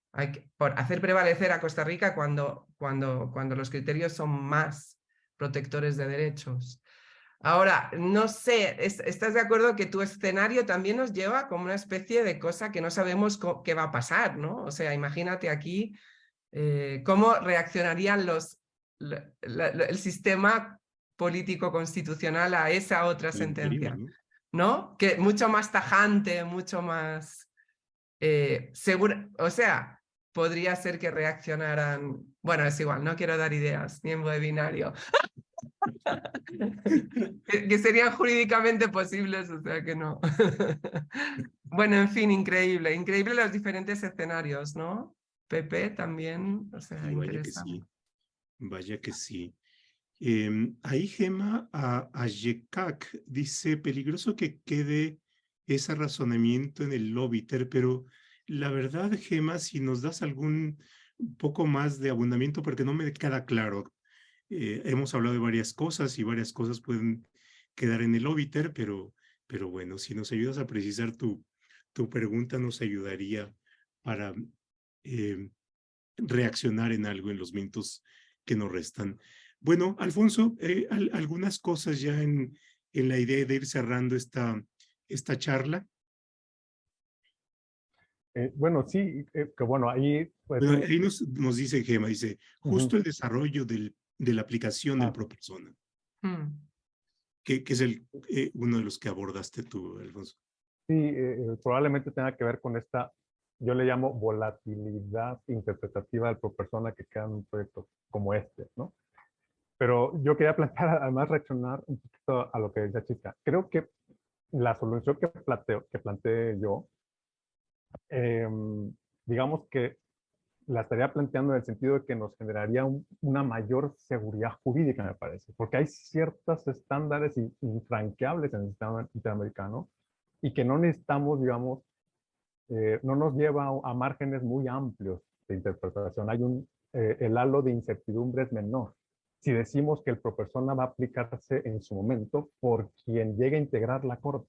por hacer prevalecer a Costa Rica cuando los criterios son más protectores de derechos. Ahora, no sé, ¿estás de acuerdo que tu escenario también nos lleva como una especie de cosa que no sabemos qué va a pasar, ¿no? O sea, imagínate aquí cómo reaccionarían el sistema político constitucional a esa otra sentencia, ¿no? Que mucho más tajante, mucho más seguro, o sea, podría ser que reaccionaran, bueno, es igual, no quiero dar ideas, ni en binario. que serían jurídicamente posibles, o sea que no. Bueno, en fin, increíble, increíble los diferentes escenarios, ¿no? Pepe también, o sea, Sí, vaya que interesante. sí, vaya que sí. Ahí Gema Ayekak dice, peligroso que quede ese razonamiento en el obiter, pero la verdad, Gema, si nos das algún poco más de abundamiento, porque no me queda claro. Hemos hablado de varias cosas y varias cosas pueden quedar en el obiter, pero bueno, si nos ayudas a precisar tu pregunta, nos ayudaría para reaccionar en algo en los minutos que nos restan. Bueno, Alfonso, algunas cosas ya en la idea de ir cerrando esta charla. Bueno, sí, que bueno, ahí... Pues, Bueno, ahí nos dice Gema, dice, justo el desarrollo de la aplicación del pro persona, que es uno de los que abordaste tú, Alfonso. Sí, probablemente tenga que ver con esta, yo le llamo volatilidad interpretativa del pro persona que queda en un proyecto como este, ¿no? Pero yo quería plantear, además, reaccionar un poquito a lo que decía Chica. Creo que la solución que planteé yo, digamos que la estaría planteando en el sentido de que nos generaría una mayor seguridad jurídica, me parece, porque hay ciertos estándares infranqueables en el sistema interamericano y que no necesitamos, digamos, no nos lleva a márgenes muy amplios de interpretación. Hay el halo de incertidumbre es menor. Si decimos que el pro persona va a aplicarse en su momento por quien llegue a integrar la corte,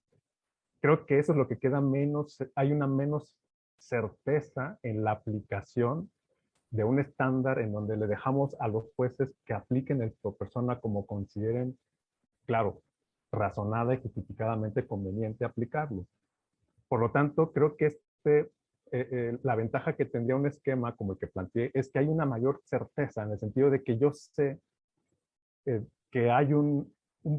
creo que eso es lo que queda menos, hay una menos certeza en la aplicación de un estándar en donde le dejamos a los jueces que apliquen el pro persona como consideren, claro, razonada y justificadamente conveniente aplicarlo. Por lo tanto, creo que la ventaja que tendría un esquema como el que planteé es que hay una mayor certeza en el sentido de que yo sé que hay un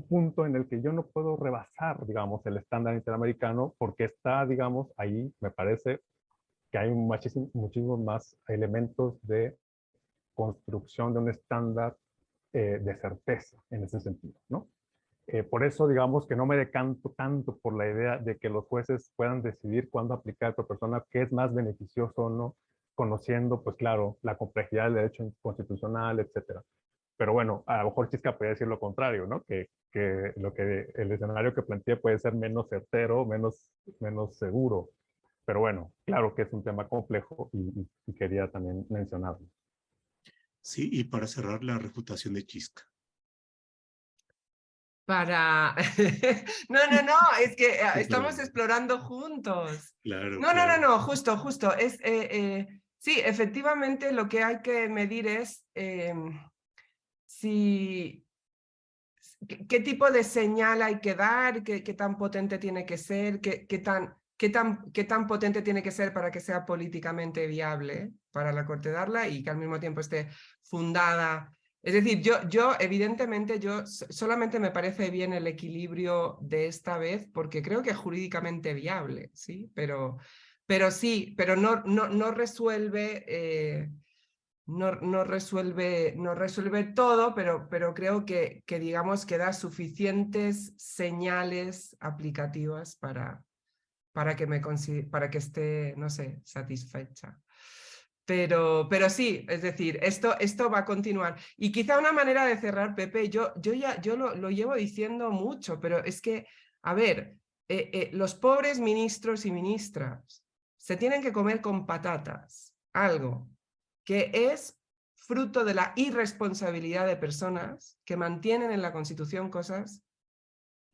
punto en el que yo no puedo rebasar, digamos, el estándar interamericano porque está, digamos, ahí me parece que hay muchísimos más elementos de construcción de un estándar de certeza en ese sentido, ¿no? Por eso, digamos, que no me decanto tanto por la idea de que los jueces puedan decidir cuándo aplicar por persona, qué es más beneficioso o no, conociendo, pues claro, la complejidad del derecho constitucional, etcétera. Pero bueno, a lo mejor Chisca podría decir lo contrario, ¿no? Que el escenario que planteé puede ser menos certero, menos seguro. Pero bueno, claro que es un tema complejo y quería también mencionarlo. Sí, y para cerrar la refutación de Chisca. Para... no, es que estamos explorando juntos. Claro, No, claro. no, justo. Es, sí, efectivamente lo que hay que medir es qué tipo de señal hay que dar, qué tan potente tiene que ser, qué tan potente tiene que ser para que sea políticamente viable para la Corte darla y que al mismo tiempo esté fundada. Es decir, yo evidentemente, solamente me parece bien el equilibrio de esta vez porque creo que es jurídicamente viable, ¿sí? Pero no resuelve... no resuelve todo, pero creo que digamos que da suficientes señales aplicativas para que esté, no sé, satisfecha. Pero sí, es decir, esto va a continuar. Y quizá una manera de cerrar, Pepe, yo lo llevo diciendo mucho, pero es que, a ver, los pobres ministros y ministras se tienen que comer con patatas algo que es fruto de la irresponsabilidad de personas que mantienen en la Constitución cosas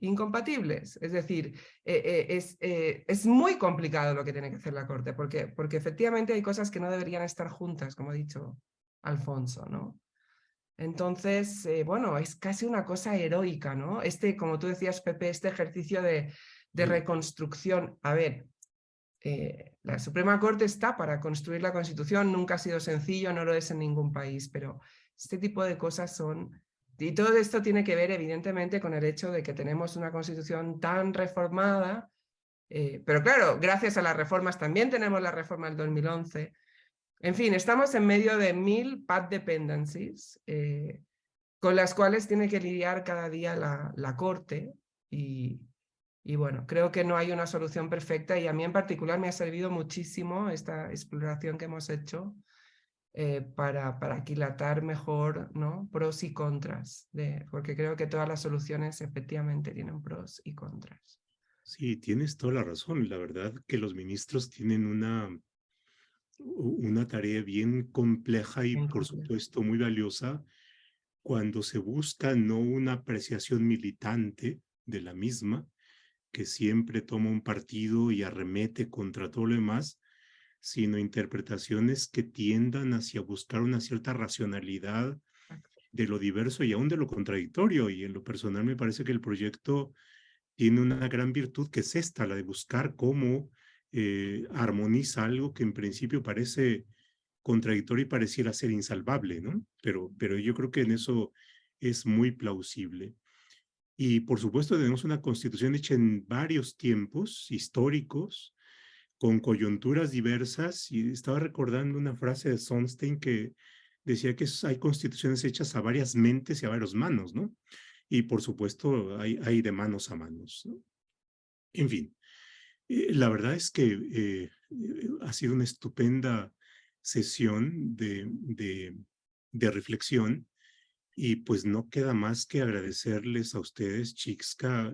incompatibles. Es decir, es muy complicado lo que tiene que hacer la Corte, porque efectivamente hay cosas que no deberían estar juntas, como ha dicho Alfonso, ¿no? Entonces, bueno, es casi una cosa heroica, ¿no? Como tú decías, Pepe, este ejercicio de reconstrucción. A ver, la Suprema Corte está para construir la Constitución, nunca ha sido sencillo, no lo es en ningún país, pero este tipo de cosas son... Y todo esto tiene que ver, evidentemente, con el hecho de que tenemos una Constitución tan reformada, pero claro, gracias a las reformas también tenemos la reforma del 2011. En fin, estamos en medio de 1000 path dependencies con las cuales tiene que lidiar cada día la Corte y bueno, creo que no hay una solución perfecta y a mí en particular me ha servido muchísimo esta exploración que hemos hecho para aquilatar mejor, ¿no? Pros y contras, porque creo que todas las soluciones efectivamente tienen pros y contras. Sí, tienes toda la razón. La verdad que los ministros tienen una tarea bien compleja y, por supuesto, muy valiosa cuando se busca no una apreciación militante de la misma, que siempre toma un partido y arremete contra todo lo demás, sino interpretaciones que tiendan hacia buscar una cierta racionalidad de lo diverso y aún de lo contradictorio. Y en lo personal me parece que el proyecto tiene una gran virtud, que es esta, la de buscar cómo armoniza algo que en principio parece contradictorio y pareciera ser insalvable, ¿no? Pero yo creo que en eso es muy plausible. Y por supuesto tenemos una constitución hecha en varios tiempos históricos, con coyunturas diversas, y estaba recordando una frase de Sonstein que decía que hay constituciones hechas a varias mentes y a varias manos, ¿no? Y por supuesto hay de manos a manos, ¿no? En fin, la verdad es que ha sido una estupenda sesión de reflexión. Y pues no queda más que agradecerles a ustedes, Chixca,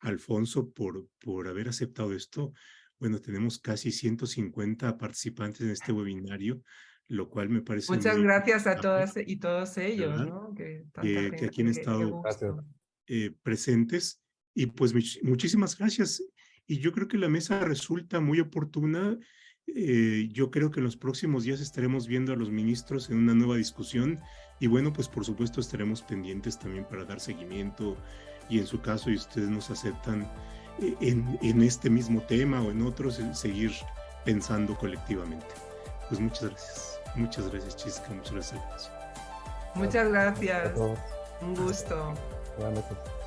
Alfonso, por haber aceptado esto. Bueno, tenemos casi 150 participantes en este webinario, lo cual me parece Muchas muy gracias a agradable, todas y todos ellos, ¿verdad? ¿no? Que tanta Que gente, aquí han qué estado gusto. presentes. Y pues muchísimas gracias. Y yo creo que la mesa resulta muy oportuna. Yo creo que en los próximos días estaremos viendo a los ministros en una nueva discusión y bueno, pues por supuesto estaremos pendientes también para dar seguimiento y en su caso, y ustedes nos aceptan en este mismo tema o en otros, seguir pensando colectivamente. Pues muchas gracias Chisca, muchas gracias. Muchas gracias, un gusto. Buenas noches.